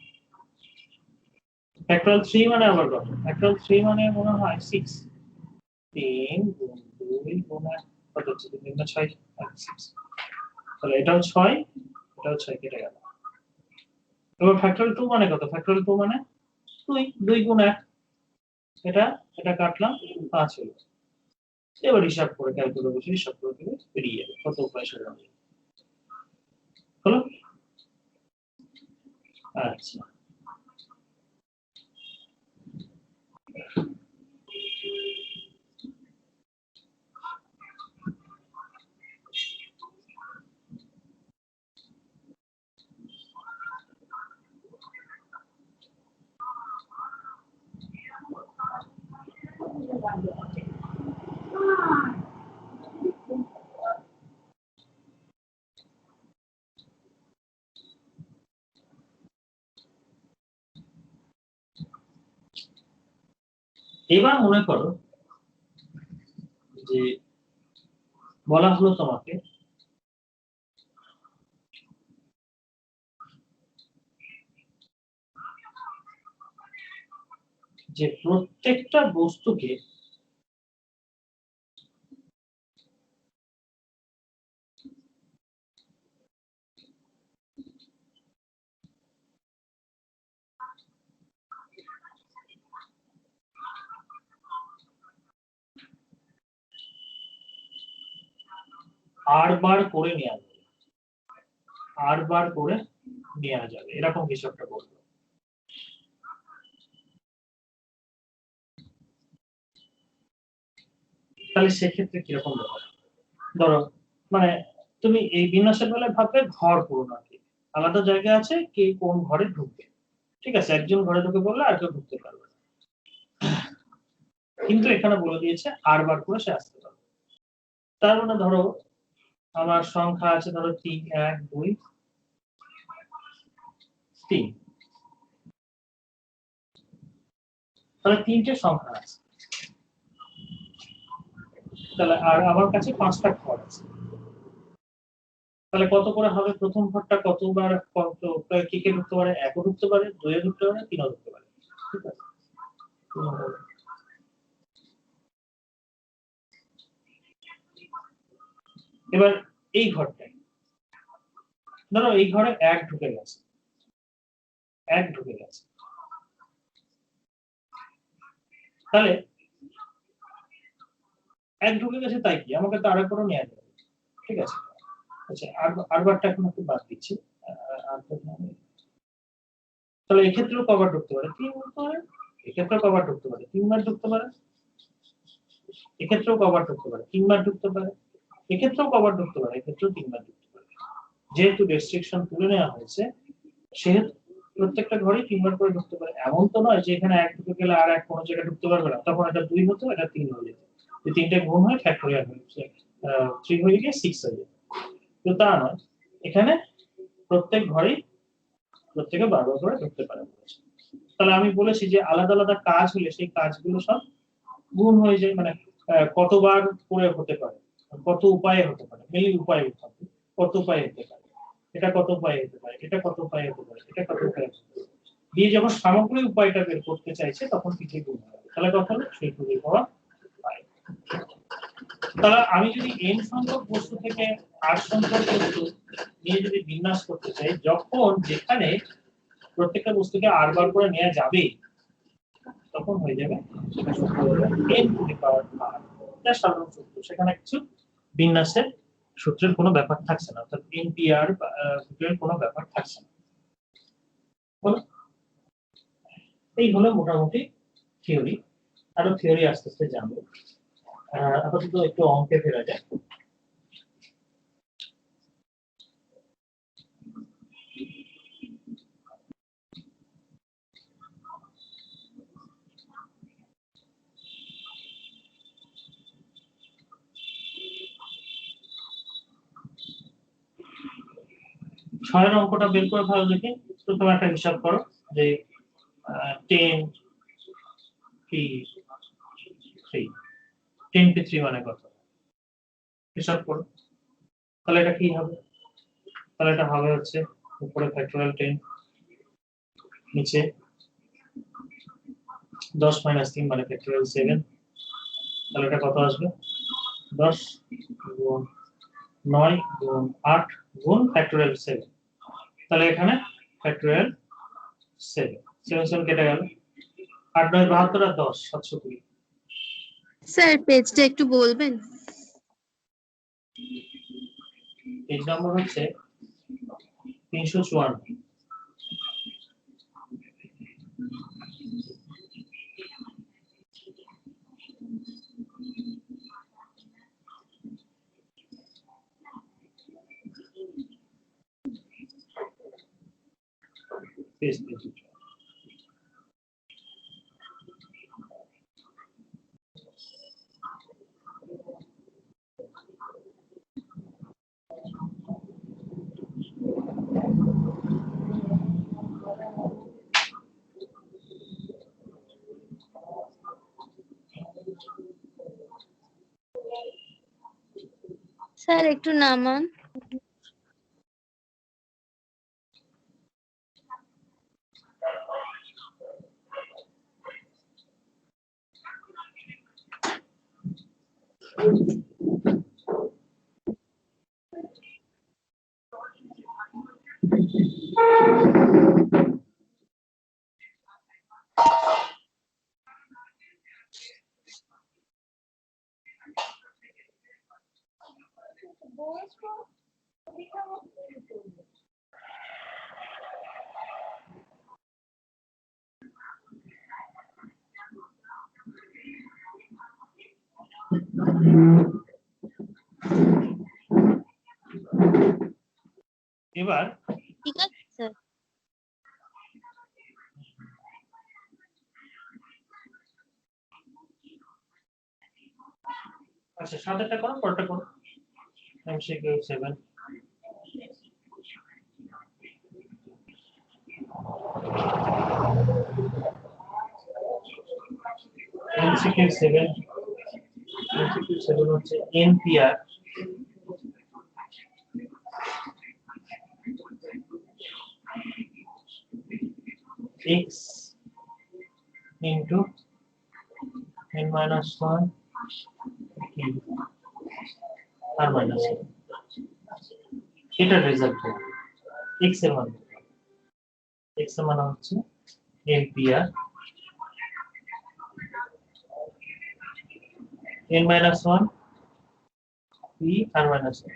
ফ্যাক্টোরিয়াল 3 মানে আবার কত? ফ্যাক্টোরিয়াল 3 মানে মনে হয় 6 3 গুণ 2 গুণ 1 কত হচ্ছে? 3 গুণ 6 6 তাহলে এটাও 6 এটাও 6 কেটে গেল। এবার ফ্যাক্টোরিয়াল 2 মানে কত? ফ্যাক্টোরিয়াল 2 মানে 2 2 গুণ 1 এটা কাটলাম 5 হলো। এবার হিসাব করে ক্যালকুলেটর বসে হিসাব করে দিলে বেরিয়ে যাবে কত উপায় সেটা হলো। আচ্ছা এবার মনে করো যে বলা হলো তোমাকে যে প্রত্যেকটা বস্তুকে আর বার করে নেওয়া যাবে এরকম কিছু একটা বলবো। তাহলে সেক্ষেত্রে কিরকম ব্যাপার? ধরো মানে তুমি এই বিন্যাসের বেলায় ভাববে ঘর পূরণ আর কি, আলাদা জায়গা আছে কে কোন ঘরে ঢুকবে, ঠিক আছে, একজন ঘরে ঢুকে বললে আর কেউ ঢুকতে পারবে না, কিন্তু এখানে বলে দিয়েছে আর বার করে সে আসতে পারবে। তার মানে ধরো আমার সংখ্যা আছে ধরো 3 1 2 3, তাহলে 3টে সংখ্যা আছে, তাহলে আর আমার কাছে 5টা ঘর আছে, তাহলে কত করে হবে? প্রথম ঘরটা কতবার কত কে কে ঢুকতে পারে? 1ও ঢুকতে পারে, 2ও ঢুকতে পারে, 3ও ঢুকতে পারে, ঠিক আছে। এবার এই ঘরটায় ধরো এই ঘরে 1 ঢুকে গেছে, তাহলে 1 ঢুকে গেছে তাই কি আমাকে তো আরেকবারও নেওয়া যাবে, ঠিক আছে। আচ্ছা আরবারটা এখন একটু বাদ দিচ্ছি, তাহলে এক্ষেত্রেও কবার ঢুকতে পারে? 3 ঢুকতে পারে, এক্ষেত্রেও কবার ঢুকতে পারে? 3 বার ঢুকতে পারে, এক্ষেত্রেও কবার ঢুকতে পারে? 3 বার ঢুকতে পারে, এক্ষেত্রেও কবার ঢুকতে পারে? এক্ষেত্রেও 3 বার ঢুকতে পারে। যেহেতু রেস্ট্রিকশন তুলে নেওয়া হয়েছে সেহেতু প্রত্যেকটা ঘরে 3 বার করে ঢুকতে পারে। এমন তো নয় যে এখানে 1 ঢুকে গেলে আর এক কোনো জায়গায় ঢুকতে পারবে না, তখন এটা 2 হতো, এটা 3 হয়ে যেত, এই 3টে গুণ হয়ে ফ্যাক্টোরিয়াল হয়েছে 3 হয়ে গিয়ে 6 হয়ে যেত। তো তা নয়, এখানে প্রত্যেক ঘরেই প্রত্যেকে 12 বার করে ঢুকতে পারে। তাহলে আমি বলেছি যে আলাদা আলাদা কাজ হলে সেই কাজগুলো সব গুণ হয়ে যায়, মানে কতবার করে হতে পারে, কত উপায়ে হতে পারে, মেইন উপায় থাকবে, কত উপায়ে হতে পারে, এটা কত উপায়ে হতে পারে, এটা কত উপায়ে হতে পারে, এটা কত উপায়ে হতে পারে, দিয়ে যখন সামগ্রিক উপায়টা বের করতে চাইছে তখন পিঠে গুণ হবে, তাহলে কত হলো 3 পাওয়ার 5। তাহলে আমি যদি n সংখ্যক বস্তু থেকে r সংখ্যক বস্তু নিয়ে যদি বিন্যাস করতে চাই, যখন যেখানে প্রত্যেকটা বস্তুকে r বার করে নেওয়া যাবে তখন হয়ে যাবে সেটা সূত্র হলো n to the power r। এটা সাধারণ সূত্র, সেখানে কিছু বিন্যাসের সূত্রের কোনো ব্যাপার থাকছে না, অর্থাৎ npr সূত্রের কোনো ব্যাপার থাকছে না। হলো? এই হলো মোটামুটি থিওরি। আরো থিওরি আস্তে আস্তে জানবো। আপাতত একটু অঙ্কে ফেরা যায়। ছয়ের অঙ্কটা বের করে ভালো দেখি। তো তোমার একটা হিসাব করো যে 10 p3 মানে কত, হিসাব করো। তাহলে এটা কি হবে? তাহলে এটা হবে হচ্ছে উপরে ফ্যাক্টরিয়াল 10, নিচে 10 - 3 মানে ফ্যাক্টরিয়াল 7। তাহলে এটা কত আসবে? 10 গুণ 9 গুণ 8 গুণ ফ্যাক্টরিয়াল 7। তাহলে এখানে ফ্যাক্টরিয়াল 7 7 কেটে গেল, 8 9 72 আর 10 720। স্যার পেজটা একটু বলবেন? পেজ নম্বর হচ্ছে 354। পেজ 354। স্যার একটু নামান। এবার ঠিক আছে স্যার। আচ্ছা, সাতেরটা করো, পরেরটা করো। MCQ 7। MCQ 7 হচ্ছে NPR x into n minus 1 r minus 1। এটার রেজাল্ট হবে x এর মান। x এর মান হচ্ছে NPR n minus 1 p r minus 1।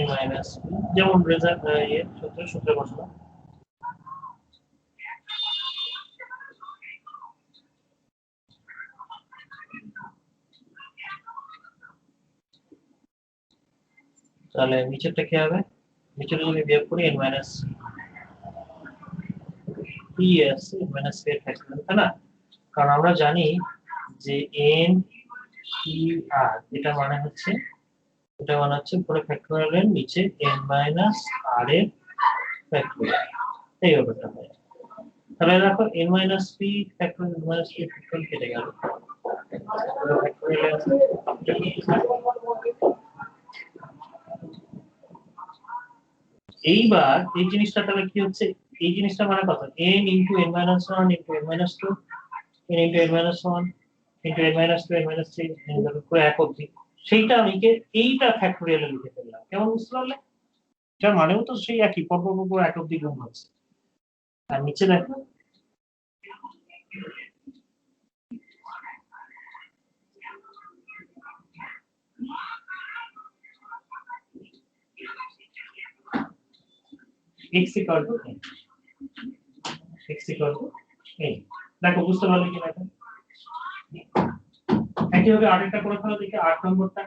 n minus p যেমন রেজাল্ট সূত্রে বসানো। তাহলে নিচেরটা কি হবে? নিচের যদি বিয়োগ করি n minus p আছে, n minus p এর ফ্যাক্টরিয়াল, তাই না? কারণ আমরা জানি যে n p r এটা মানে হচ্ছে উপরে ফ্যাক্টরিয়াল এর নিচে n minus r এর ফ্যাক্টরিয়াল। এই ব্যাপারটা হয়। তাহলে দেখো n minus p factorial, n minus p factorial কেটে গেল। ফ্যাক্টরিয়াল আছে। এইবার এই জিনিসটা তাহলে কি হচ্ছে? এই জিনিসটা মানে কত? n into n minus 1 into n minus 2 n into n minus 1 into n minus 2 n minus 3 করে এক অবধি। সেইটা আমি এইটা ফ্যাক্টোরিয়ালে লিখে ফেললাম। কেমন বুঝতে পারলে? এটার মানেও তো সেই একই, পর এক অব্দি গুণ হচ্ছে। আর নিচে দেখো x equal to a, x equal to a। দেখো বুঝতে পারলে কি দেখো? একইভাবে আরেকটা করে ফেলো দেখি 8 নম্বরটা।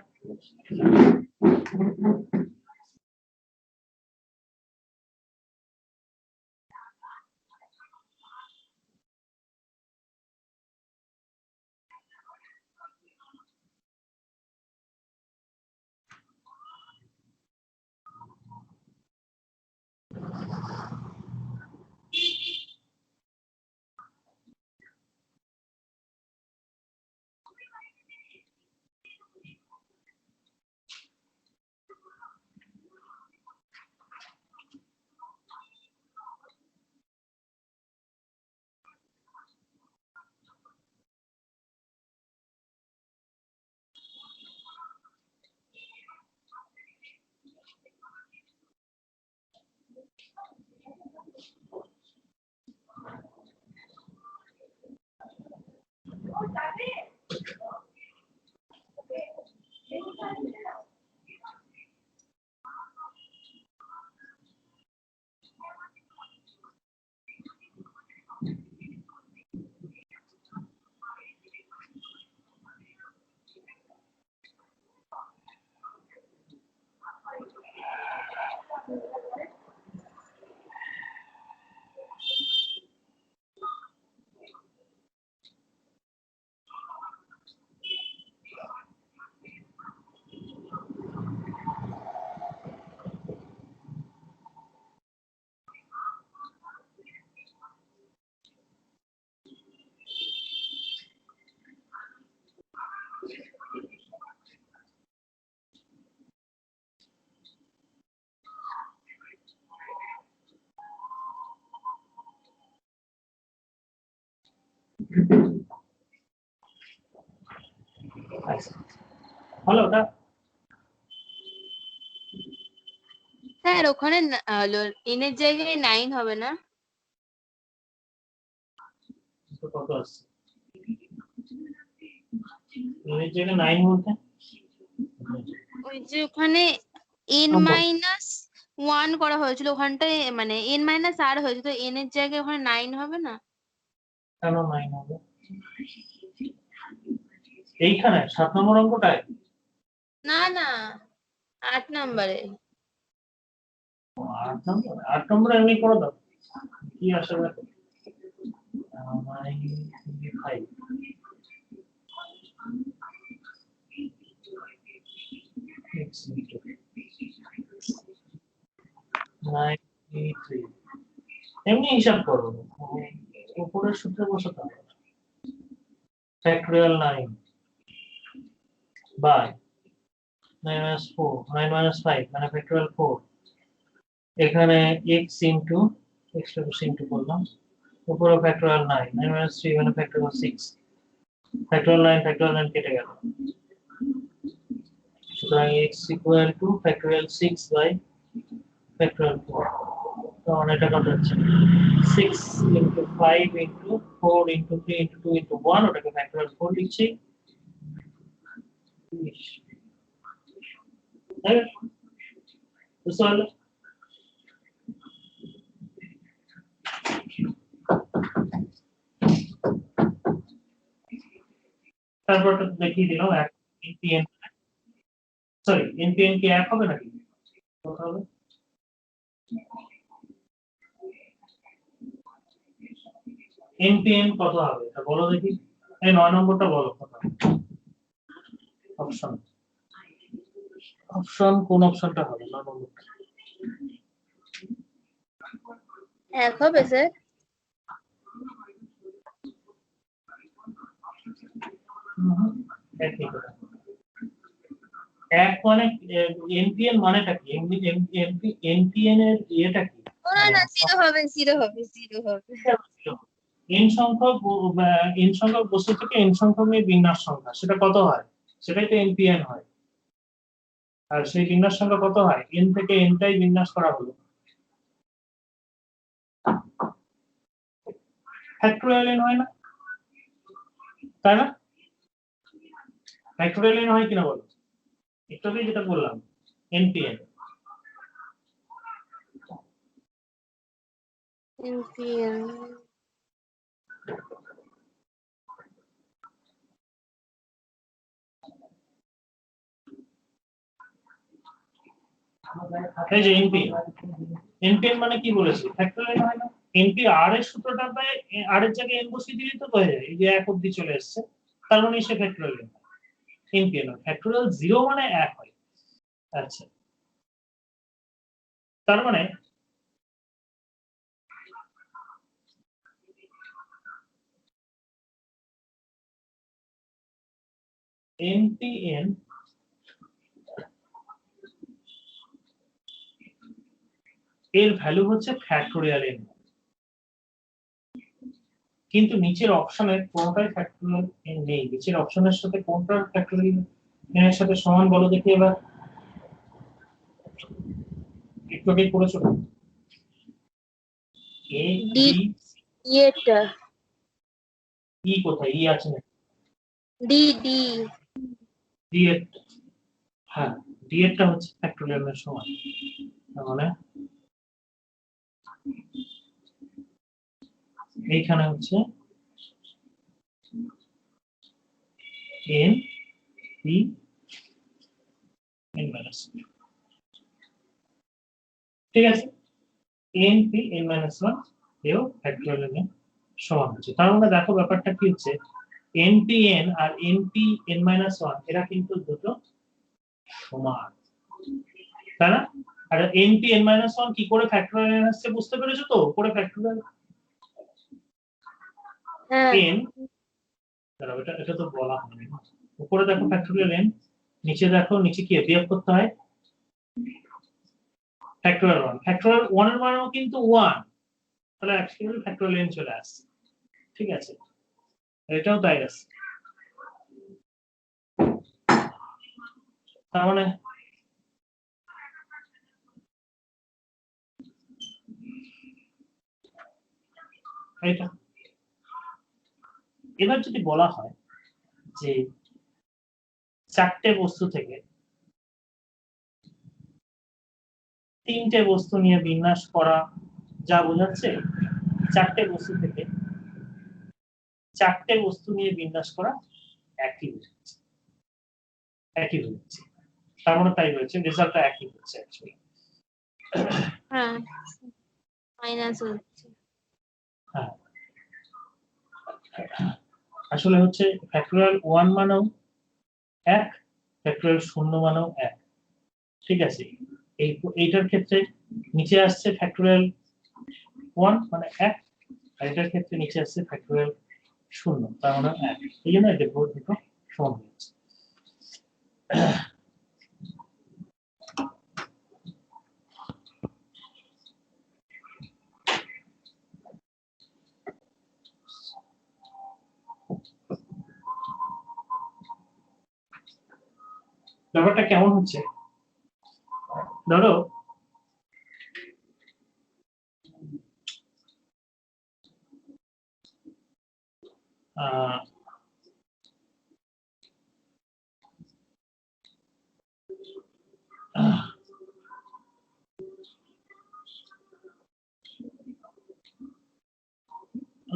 হলো ওটা? স্যার ওখানে n এর জায়গায় 9 হবে না? তো কত আসছে? এর জায়গায় 9 বলতে ওই যে ওখানে n নম্বর। মাইনাস 1 করা হয়েছিল, ওখানটায় মানে n মাইনাস r হয়েছে, তো n এর জায়গায় ওখানে 9 হবে না? কেন 9 হবে? এইখানে 7 নম্বর অঙ্কটায়? না না, 8 নম্বরে। 8 নম্বর, 8 নম্বর এমনি করে দাও, কি আসে দেখো। 9 x into 93, এমনি হিসাব করো, উপরের সূত্রে বসাতে হবে। ফ্যাক্টোরিয়াল 9 বাই 9 - 5 মানে ফ্যাক্টোরিয়াল 4, এখানে x ইনটু x ইনটু করলাম, উপরে ফ্যাক্টোরিয়াল 9 9 - 3 মানে ফ্যাক্টোরিয়াল 6, ফ্যাক্টোরিয়াল 9 কেটে গেল, সুতরাং x equal to factorial 6 by factorial 4। তখন এটা কত হচ্ছে 6 into 5 into 4 into 3 into 2 into 1, ওটাকে ফ্যাক্টোরিয়াল 4 লিখছি। তাই বুঝতে পারলে? তারপরটা দেখিয়ে দিলাম এনপিএন, সরি এনপিএন কি এক হবে নাকি? কত হবে? এনপিএন কত হবে তা বলো দেখি। এই 9 নম্বরটা বলো কত হবে? অপশন, কোন অপশনটা হবে 9 নম্বরটা? 1 হবে স্যার। একই কথা। এক মানে এনপিএন মানেটা কি? এনপিএন এর ইয়েটা কি? না না, 0 হবে, 0 হবে, 0 হবে। এন সংখ্যক বস্তু থেকে এন সংখ্যক বিন্যাস সংখ্যা, সেটা কত হয়? সেটাই তো এনপিএন হয়। আর সেই বিন্যাস সংখ্যা কত হয়, n থেকে n টাই বিন্যাস করা হলো। ফ্যাক্টোরিয়াল n হয় না, তাই না? ফ্যাক্টোরিয়াল n হয় কিনা বলো, একটু আগেই যেটা বললাম npn। NPN এই যে npn মানে কি বলেছি, ফ্যাক্টোরিয়াল হয় না। np r এর সূত্রটাতে r এর জায়গায় n বসিয়ে দিলেই তো হয়ে যায়, এই যে 1 অবধি চলে আসছে, তার মানে সে ফ্যাক্টোরিয়াল npn হয়। ফ্যাক্টোরিয়াল 0 মানে 1 হয়। আচ্ছা, তার মানে npn এর ভ্যালু হচ্ছে ফ্যাক্টোরিয়াল n, কিন্তু নিচের অপশনে কোনটাই ফ্যাক্টোরিয়াল n নেই। নিচের অপশনের সাথে কোনটা ফ্যাক্টোরিয়াল n এর সাথে সমান বলো দেখি এবার, একটু আগে করেছো না? a b এটা e কোথায়, e আছে না, ডি ডি d এর, হ্যাঁ d এরটা হচ্ছে ফ্যাক্টোরিয়াল এর সমান। তার মানে এইখানে হচ্ছে n p n মাইনাস, ঠিক আছে, n p n মাইনাস 1 এও ফ্যাক্টোরিয়াল এর সমান হচ্ছে। তার মানে দেখো ব্যাপারটা কি হচ্ছে, npn আর np n মাইনাস 1 এরা কিন্তু দুটো সমান, তাই না? আর np n মাইনাস 1 কি করে ফ্যাক্টোরিয়াল আসছে বুঝতে পেরেছো তো, উপরে ফ্যাক্টোরিয়াল হ্যাঁ n, দাঁড়াও এটা তো বলা হয়নি, উপরে দেখো ফ্যাক্টোরিয়াল n, নিচে দেখো, নিচে কি বিয়োগ করতে হয় ফ্যাক্টোরিয়াল 1, ফ্যাক্টোরিয়াল 1 এর মানও কিন্তু 1, তাহলে অ্যাকচুয়ালি ফ্যাক্টোরিয়াল n চলে আসছে, ঠিক আছে, এটাও তাই আছে। তার মানে এটা, এবার যদি বলা হয় যে চারটে বস্তু থেকে তিনটে বস্তু নিয়ে বিন্যাস করা, যা বোঝাচ্ছে চারটে বস্তু থেকে চারটে বস্তু নিয়ে বিন্যাস করা একই বোঝাচ্ছে, একই বোঝাচ্ছে। তার মানে তাই বলছে রেজাল্টটা একই হচ্ছে অ্যাকচুয়ালি। হ্যাঁ মাইনাস হচ্ছে। হ্যাঁ, আসলে হচ্ছে ফ্যাক্টোরিয়াল 1 মানেও 1, ফ্যাক্টোরিয়াল 0 মানেও 1, ঠিক আছে। এইটার ক্ষেত্রে নিচে আসছে ফ্যাক্টোরিয়াল 1 মানে 1, আর এটার ক্ষেত্রে নিচে আসছে ফ্যাক্টোরিয়াল 0 তার মানে 1, এই জন্য এটা দুটো সমান হচ্ছে। ব্যাপারটা কেমন হচ্ছে, ধরো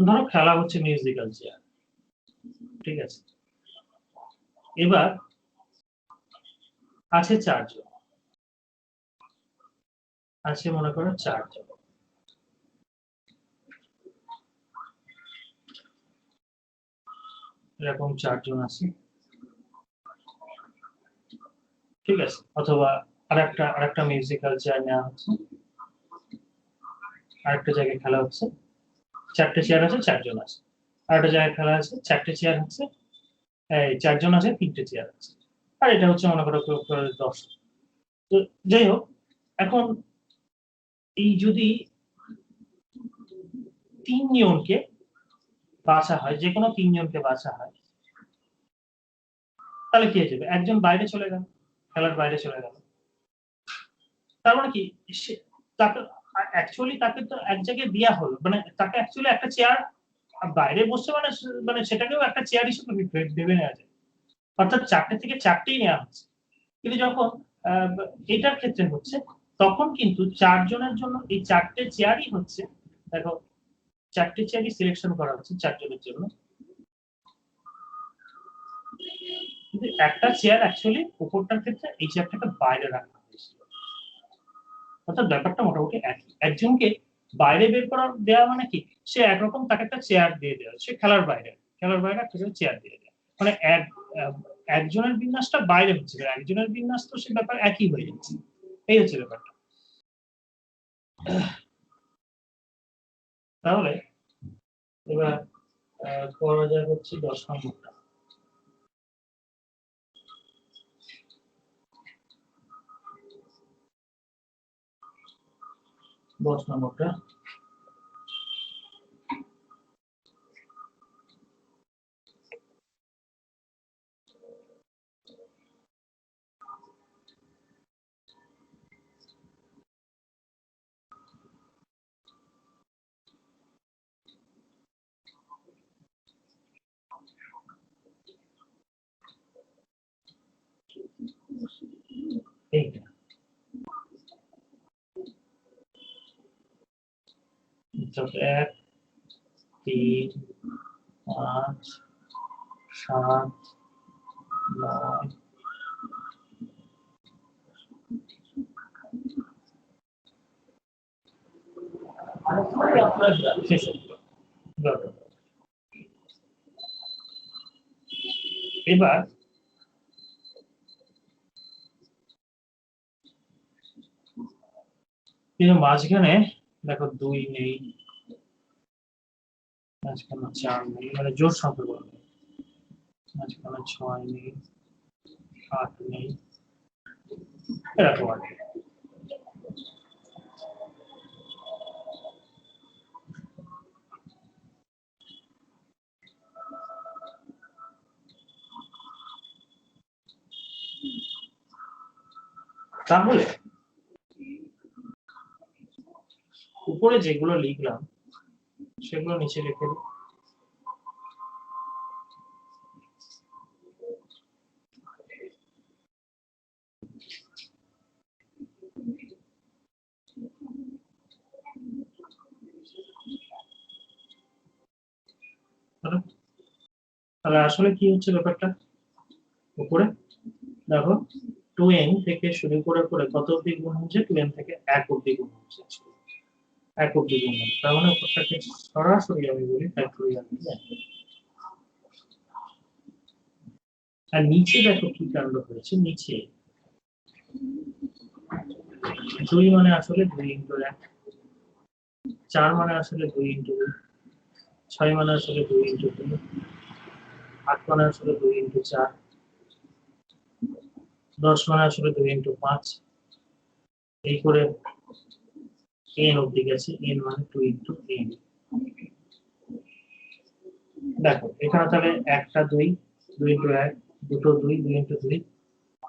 ধরো খেলা হচ্ছে মিউজিক্যাল চেয়ার, ঠিক আছে, এবার আছে 4 জন, আছে মনে করো 4 জন, এরকম 4 জন আছে, ঠিক আছে, অথবা আরেকটা মিউজিক্যাল চেয়ার নেওয়া হচ্ছে, আরেকটা জায়গায় খেলা হচ্ছে, 4টে চেয়ার আছে 4 জন আছে, আরেকটা জায়গায় খেলা আছে 4টে চেয়ার হচ্ছে, এই 4 জন আছে 3টে চেয়ার আছে, আর এটা হচ্ছে মনে করো 10। তো যাই হোক, এখন এই যদি 3 জনকে বাছা হয়, যে কোনো 3 জনকে বাছা হয়, তাহলে কি হয়ে যাবে, একজন বাইরে চলে গেল, খেলার বাইরে চলে গেল, তার মানে কি তাকে অ্যাকচুয়ালি তাকে তো এক জায়গায় দেওয়া হলো, মানে তাকে অ্যাকচুয়ালি একটা চেয়ার বাইরে বসছে, মানে মানে সেটাকেও একটা চেয়ার হিসেবে ভেবে নেওয়া যায়, অর্থাৎ 4টে থেকে 4টেই নেওয়া হচ্ছে। কিন্তু যখন এটার ক্ষেত্রে হচ্ছে, তখন কিন্তু 4 জনের জন্য এই 4টে চেয়ারই হচ্ছে, দেখো 4টে চেয়ারই সিলেকশন করা হচ্ছে 4 জনের জন্য, কিন্তু একটা চেয়ার অ্যাকচুয়ালি উপরটার ক্ষেত্রে এই চেয়ারটাকে বাইরে রাখা হয়েছিল। অর্থাৎ ব্যাপারটা মোটামুটি একই। একজনকে বাইরে বের করা দেওয়া মানে কি, সে একরকম তাকে একটা চেয়ার দিয়ে দেওয়া, সে খেলার বাইরে একটা চেয়ার দিয়ে দেওয়া, মানে একজনের বিন্যাসটা বাইরে হচ্ছে, একজনের বিন্যাস তো সে ব্যাপার একই হয়ে যাচ্ছে। এই হচ্ছে ব্যাপারটা। তাহলে এবার করা যায় হচ্ছে 10 নম্বরটা। 10 নম্বরটা এইটা, 1, 3, 5, 7, 9, এবার কিন্তু মাঝখানে দেখো 2 নেই, মাঝখানে 4 নেই, মানে জোর সংখ্যা গুলো নেই, মাঝখানে 6 নেই, 8 নেই, এরকম আর কি। তাহলে উপরে যেগুলো লিখলাম সেগুলো নিচে লিখে দিই। তাহলে আসলে কি হচ্ছে ব্যাপারটা, উপরে দেখো 2n থেকে শুরু করে করে কত অব্দি গুণ হচ্ছে, 2n থেকে 1 অব্দি গুণ হচ্ছে, 1 অব্দি গুণ হচ্ছে, তার মানে উপরটাকে সরাসরি আমি বলি ফ্যাক্টরিয়াল দিয়ে। আর নিচে দেখো কি কাণ্ড হয়েছে, নিচে 2 মানে আসলে 2 ইন্টু 1, 4 মানে আসলে 2 ইন্টু 2, 6 মানে আসলে 2 ইন্টু 2, 8 মানে আসলে 2 ইন্টু 4, 10 মানে আসলে 2 ইন্টু 5, এই করে n অব্দি গেছে, n মানে 2 ইন্টু n। দেখো এখানে তাহলে একটা 2, 2 ইন্টু 1, দুটো 2, 2 ইন্টু 2,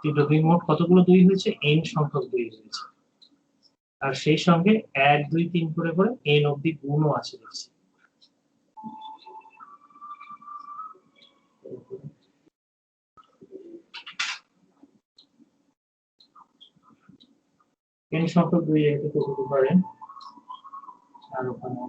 তিনটো 2, মোট কতগুলো 2 হয়েছে, n সংখ্যক 2 হয়েছে। আর সেই সঙ্গে 1, 2, 3 করে করে n অব্দি গুণও আছে দেখছি। n সংখ্যক 2 যেহেতু করতে পারেন, আর ওখানে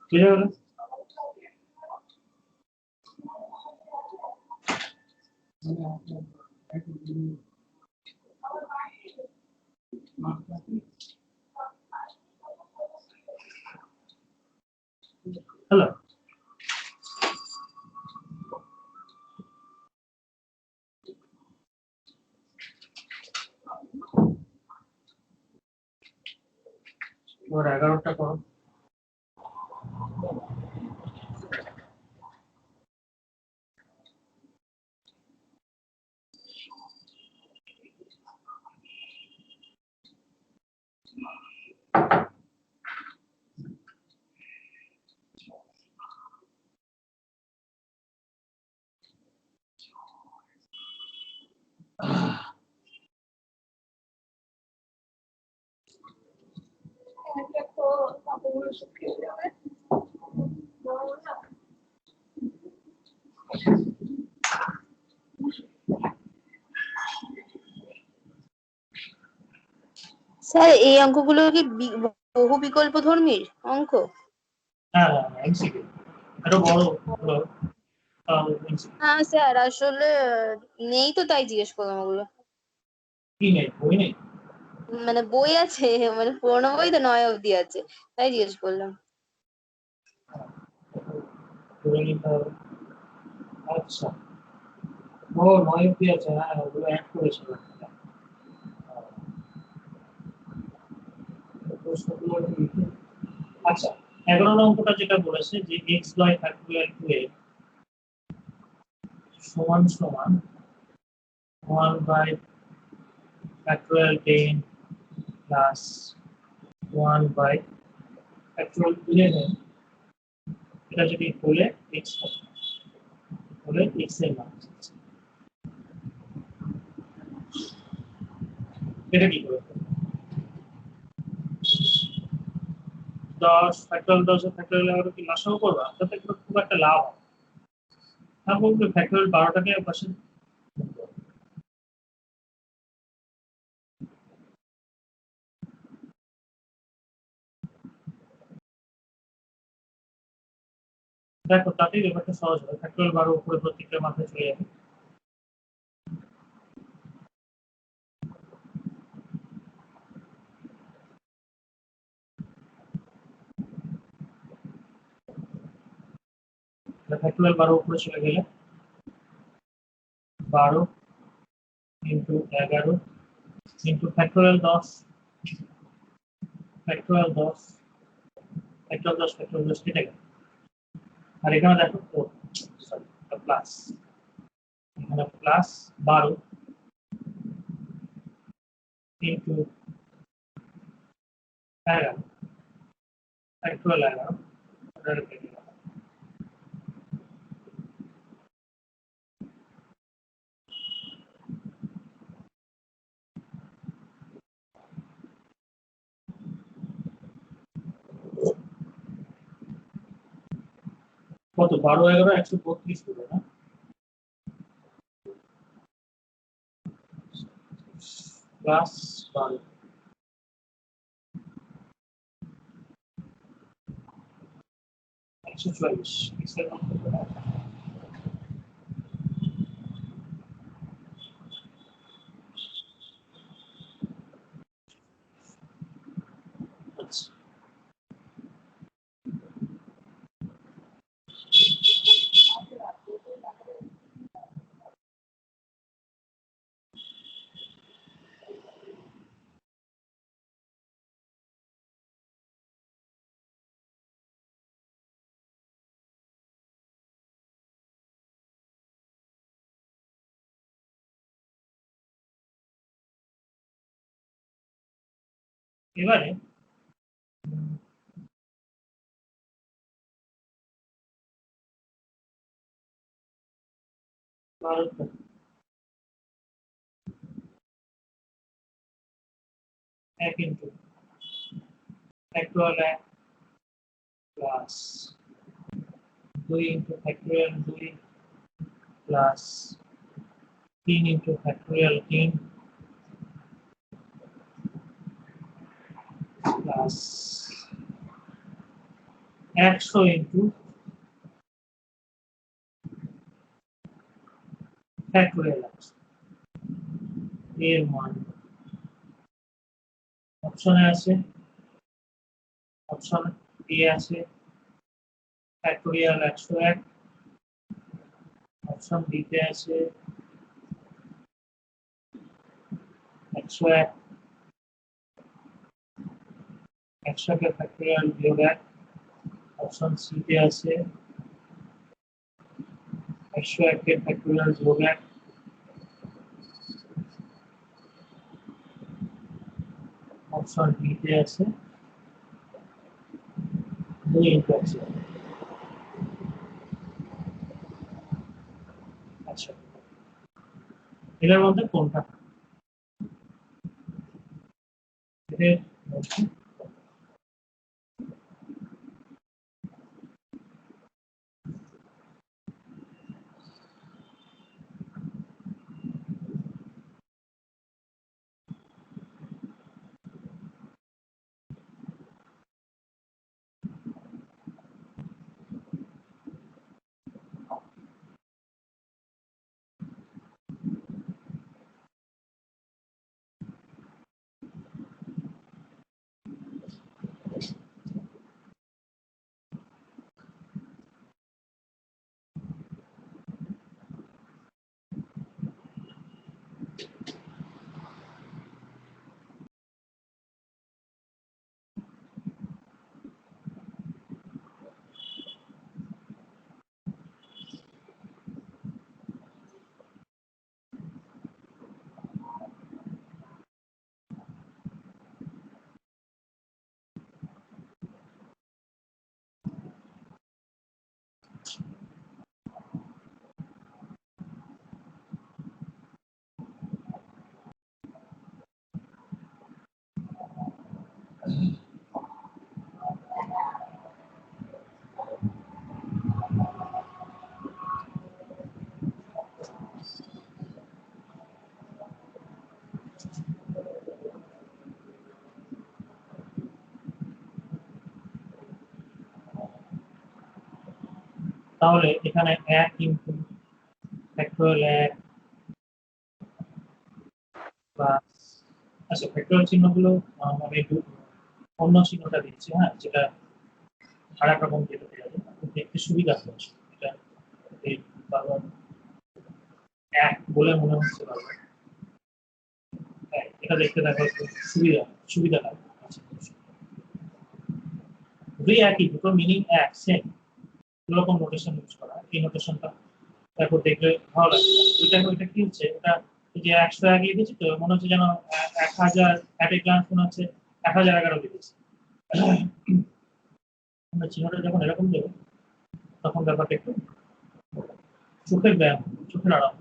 ক্লিয়ার হলো। হ্যালো, এবার 11টা করো। স্যার এই অঙ্কগুলো কি বহু বিকল্প ধর্মীর অঙ্ক? হ্যাঁ হ্যাঁ এমসিকিউ, এটা বড় হ্যাঁ স্যার, আসলে নেই তো তাই জিজ্ঞেস করলাম ওগুলো। কি নেই, বই নেই? মানে বই আছে, মানে পুরোনো বই তো 9 অবধি আছে, তাই জিজ্ঞেস করলাম। করে নিতে হবে। আচ্ছা, ও 9 অব্দি আছে, হ্যাঁ ওগুলো অ্যাড করেছিল। প্রশ্নগুলো লিখে। আচ্ছা, 11 অঙ্কটা যেটা বলেছে যে এক্স বাই ফ্যাক্টরিয়াল 2 সমান সমান 1 by factorial 10 plus 1 by factorial 11, এটা যদি হলে এক্স হবে, হলে এক্স এর মান এটা কি করে 10 ফ্যাক্টরিয়াল 10 ফ্যাক্টরিয়াল 11 কি লসাগু করবা, তাতে খুব একটা লাভ হবে না, বলতে ফ্যাক্টরিয়াল 12টাকে পাশে। দেখো তাতেই ব্যাপারটা সহজ হবে, ফ্যাক্টরিয়াল 12 উপরে প্রত্যেকটা মাথায় চলে যাবে। ফ্যাক্টরিয়াল 12 উপরে চলে গেলে 12 into 11 into factorial 10, factorial 10, factorial 10, factorial 10 কেটে গেল। আর এখানে দেখো সরি প্লাস, এখানে প্লাস 12 ইন্টু 11 ফ্যাক্টরিয়াল 11, ওটা কেটে গেল। কত 12 11 132 হলো না, প্লাস 12 144 এক্সের মান কত? আচ্ছা, এবারে এক into factorial 1 plus 2 into factorial 2 plus 3 into factorial 3 plus 100 into factorial এর মান অপশনে আছে, অপশন এ আছে ফ্যাক্টরিয়াল 101, অপশন বি তে আছে 101, 100 কে ফ্যাক্টরিয়াল বিয়োগ 1, অপশন সি তে আছে 101 কে ফ্যাক্টরিয়াল যোগ 1, অপশন ডি তে আছে 2 ইন্টু 100। আচ্ছা, এর মধ্যে কোনটা এর মধ্যে তাহলে এখানে 1 ইনটু ফ্যাক্টরিয়াল 1 প্লাস, আচ্ছা ফ্যাক্টরিয়াল চিহ্নগুলো আমি একটু অন্য চিহ্নটা দিচ্ছি, হ্যাঁ, যেটা আরেক রকম যেটা দেওয়া যায় দেখতে সুবিধা হচ্ছে, এটা এই বারবার 1 বলে মনে হচ্ছে বারবার, হ্যাঁ, এটা দেখতে দেখো একটু সুবিধা লাগে। আচ্ছা, দুই একই, দুটো মিনিং এক সেম, এরকম নোটেশন ইউজ করা, এই নোটেশনটা তারপর দেখলে ভালো লাগবে। ওইটা কি হচ্ছে, এটা যে 100 এগিয়ে দিয়েছি তো মনে হচ্ছে যেন 1000 অ্যাট এ গ্লান্স মনে হচ্ছে 1011 দিয়েছি। আমরা চিহ্নটা যখন এরকম দেবো তখন ব্যাপারটা একটু চোখের ব্যায়াম, চোখের আরাম।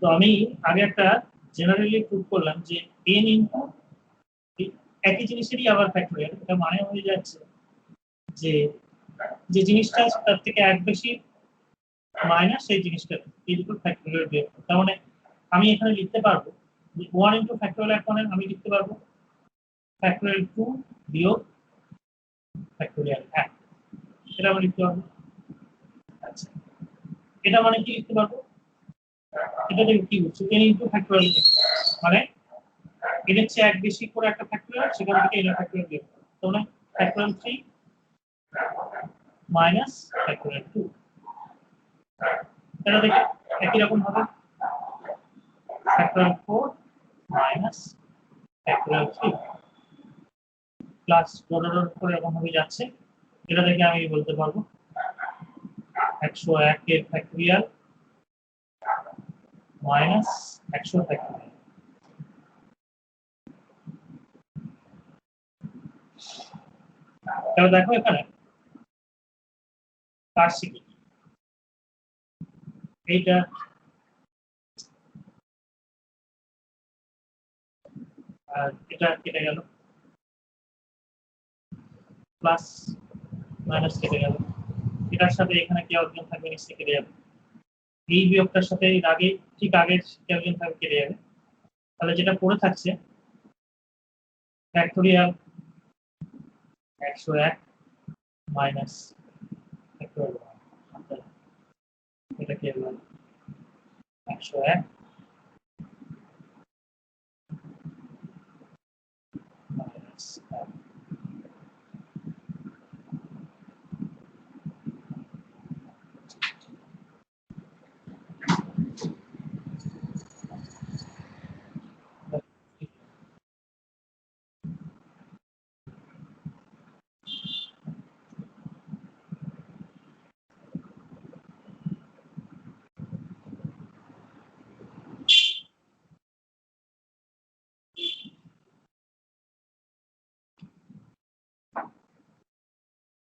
তো আমি আগে একটা জেনারেলি প্রুভ করলাম যে n ইনটু একই জিনিসেরই আবার ফ্যাক্টরিয়াল, এটা মানে হয়ে যাচ্ছে যে যে জিনিসটা আছে তার থেকে এক বেশি মাইনাস সেই জিনিসটা এই দুটো ফ্যাক্টরিয়াল বিয়োগ, তার মানে আমি এখানে লিখতে পারবো যে 1 ইনটু ফ্যাক্টরিয়াল 1 আমি লিখতে পারবো ফ্যাক্টরিয়াল 2 বিয়োগ ফ্যাক্টরিয়াল 1, এটা আমি লিখতে পারবো। আচ্ছা, এটা মানে কি লিখতে পারবো, এটা থেকে কি হচ্ছে n ইনটু ফ্যাক্টরিয়াল মানে n এর চেয়ে এক বেশি করে একটা ফ্যাক্টরিয়াল, সেখান থেকে n এর ফ্যাক্টরিয়াল বিয়োগ, তো মানে ফ্যাক্টরিয়াল 3 মাইনাস ফ্যাক্টরিয়াল 2, এটা দেখে একই রকম ভাবে ফ্যাক্টরিয়াল 4 মাইনাস ফ্যাক্টরিয়াল 3 প্লাস ডলারের উপরে এরকম ভাবে যাচ্ছে, এটা দেখে আমি বলতে পারবো 101 এর ফ্যাক্টরিয়াল মাইনাস 100 ফ্যাক্টরিয়াল। তাহলে দেখো এখানে কাটছি কি, এইটা আর এটা কেটে গেল, প্লাস মাইনাস কেটে গেল, এটার সাথে এখানে ক্যালকুলেশন থাকবে নিশ্চয়ই কেটে যাবে, এই বিয়োগটার সাথে এর আগে ঠিক আগের ক্যালকুলেশন থাকবে কেটে যাবে, তাহলে যেটা পড়ে থাকছে ফ্যাক্টরিয়াল 101 মাইনাস ফ্যাক্টরিয়াল 1, এটা কি হলো 101 মাইনাস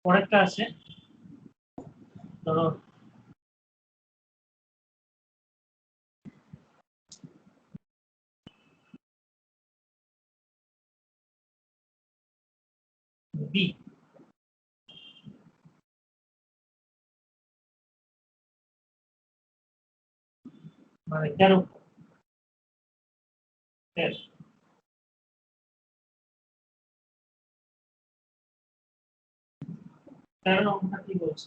পরেরটা আছে, ধরো বি মানে 13 অঙ্কটা কি বলছে,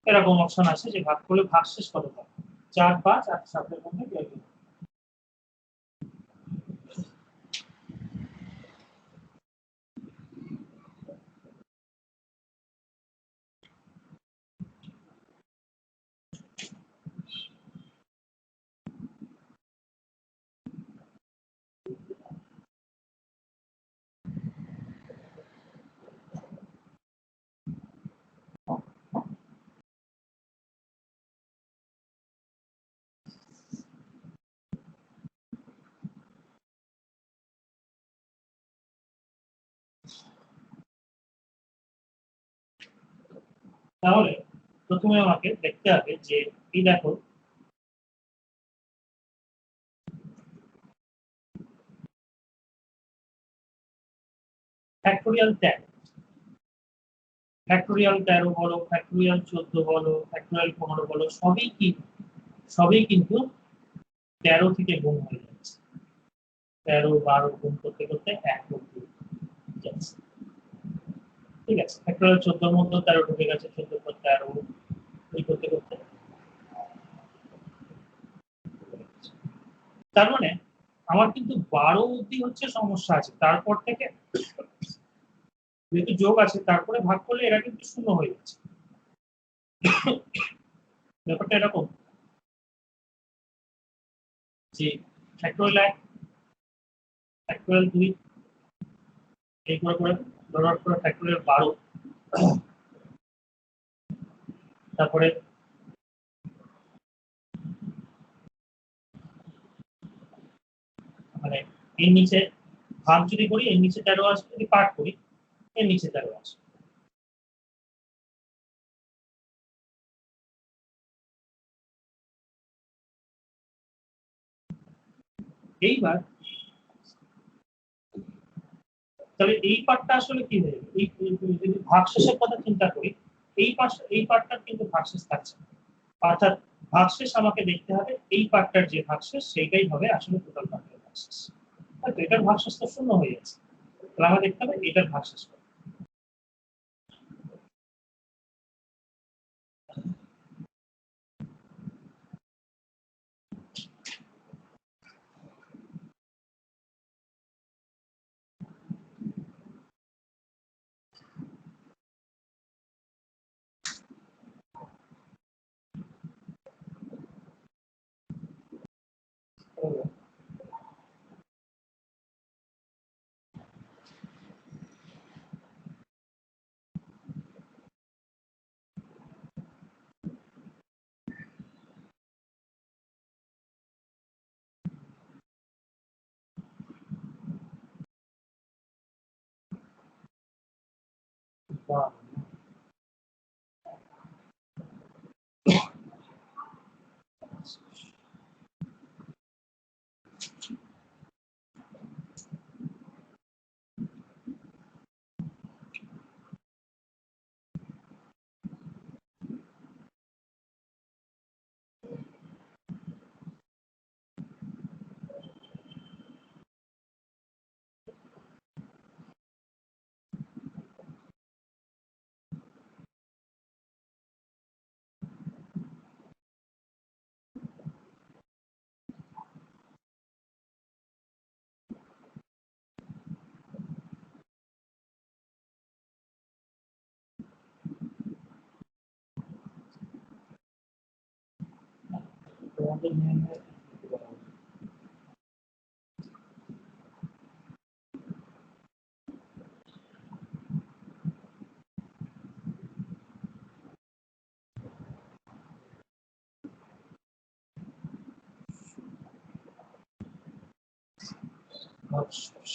এরকম অপশন আছে যে ভাগ করলে ভাগশেষ কত পাবো 4 5 আর 7 এর মধ্যে বের করব। তাহলে প্রথমে আমাকে দেখতে হবে যে এই দেখো ফ্যাক্টোরিয়াল 10 ফ্যাক্টোরিয়াল 13 বলো ফ্যাক্টোরিয়াল 14 বলো ফ্যাক্টোরিয়াল 15 বলো সবই কিন্তু 13 থেকে গুণ হয়ে যাচ্ছে 13 12 গুণ করতে করতে 1 অবধি যাচ্ছে ঠিক আছে ফ্যাক্টোরিয়াল 14 এর মধ্যে 13 ঢুকে গেছে 14 পর 13 এই করতে করতে তার মানে আমার কিন্তু 12 অবধি হচ্ছে সমস্যা আছে তারপর থেকে যেহেতু যোগ আছে তারপরে ভাগ করলে এরা কিন্তু শূন্য হয়ে যাচ্ছে ব্যাপারটা এরকম যে ফ্যাক্টোরিয়াল 1 ফ্যাক্টোরিয়াল 2 এই করে ডলার করে ফ্যাক্টোরিয়াল 12 তারপরে মানে এর নিচে ভাগ যদি করি এর নিচে 13 আসবে যদি পাঠ করি এর নিচে 13 আসবে এইবার তাহলে এই পার্টটা আসলে কি হয়ে যাবে এই যদি ভাগশেষের কথা চিন্তা করি এই পার্টটার কিন্তু ভাগশেষ থাকছে না। অর্থাৎ ভাগশেষ আমাকে দেখতে হবে এই পার্টটার যে ভাগশেষ সেইটাই হবে আসলে টোটাল পার্টের ভাগশেষ হয়তো এটার ভাগশেষ তো শূন্য হয়ে যাচ্ছে তাহলে আমরা দেখতে হবে এটার ভাগশেষ কত। তোমাদের নিয়মে ভাগশেষ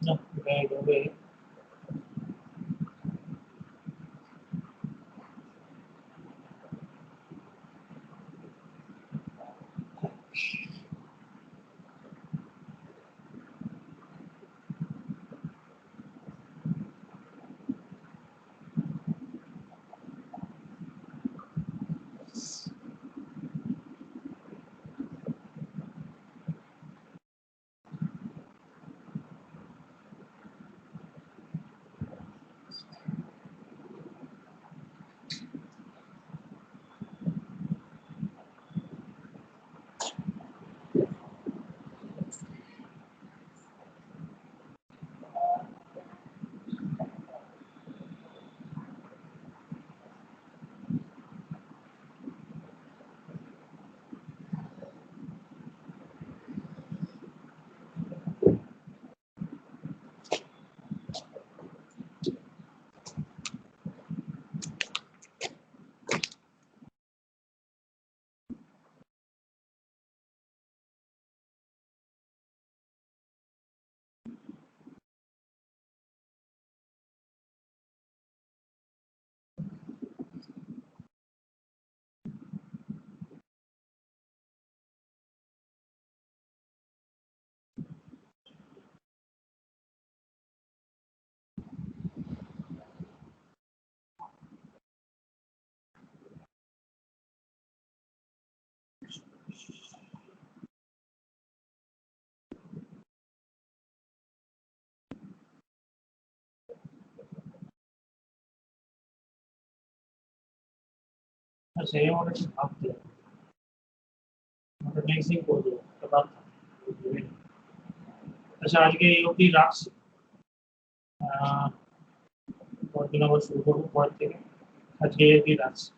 No, right away. আচ্ছা এই অনেক ভাবতে আমরা নেক্সট করবো আবার। আচ্ছা আজকে এই অবধি রাখছি, পরদিন আবার শুরু করবো পরের থেকে। আজকে এই অবধি রাখছি।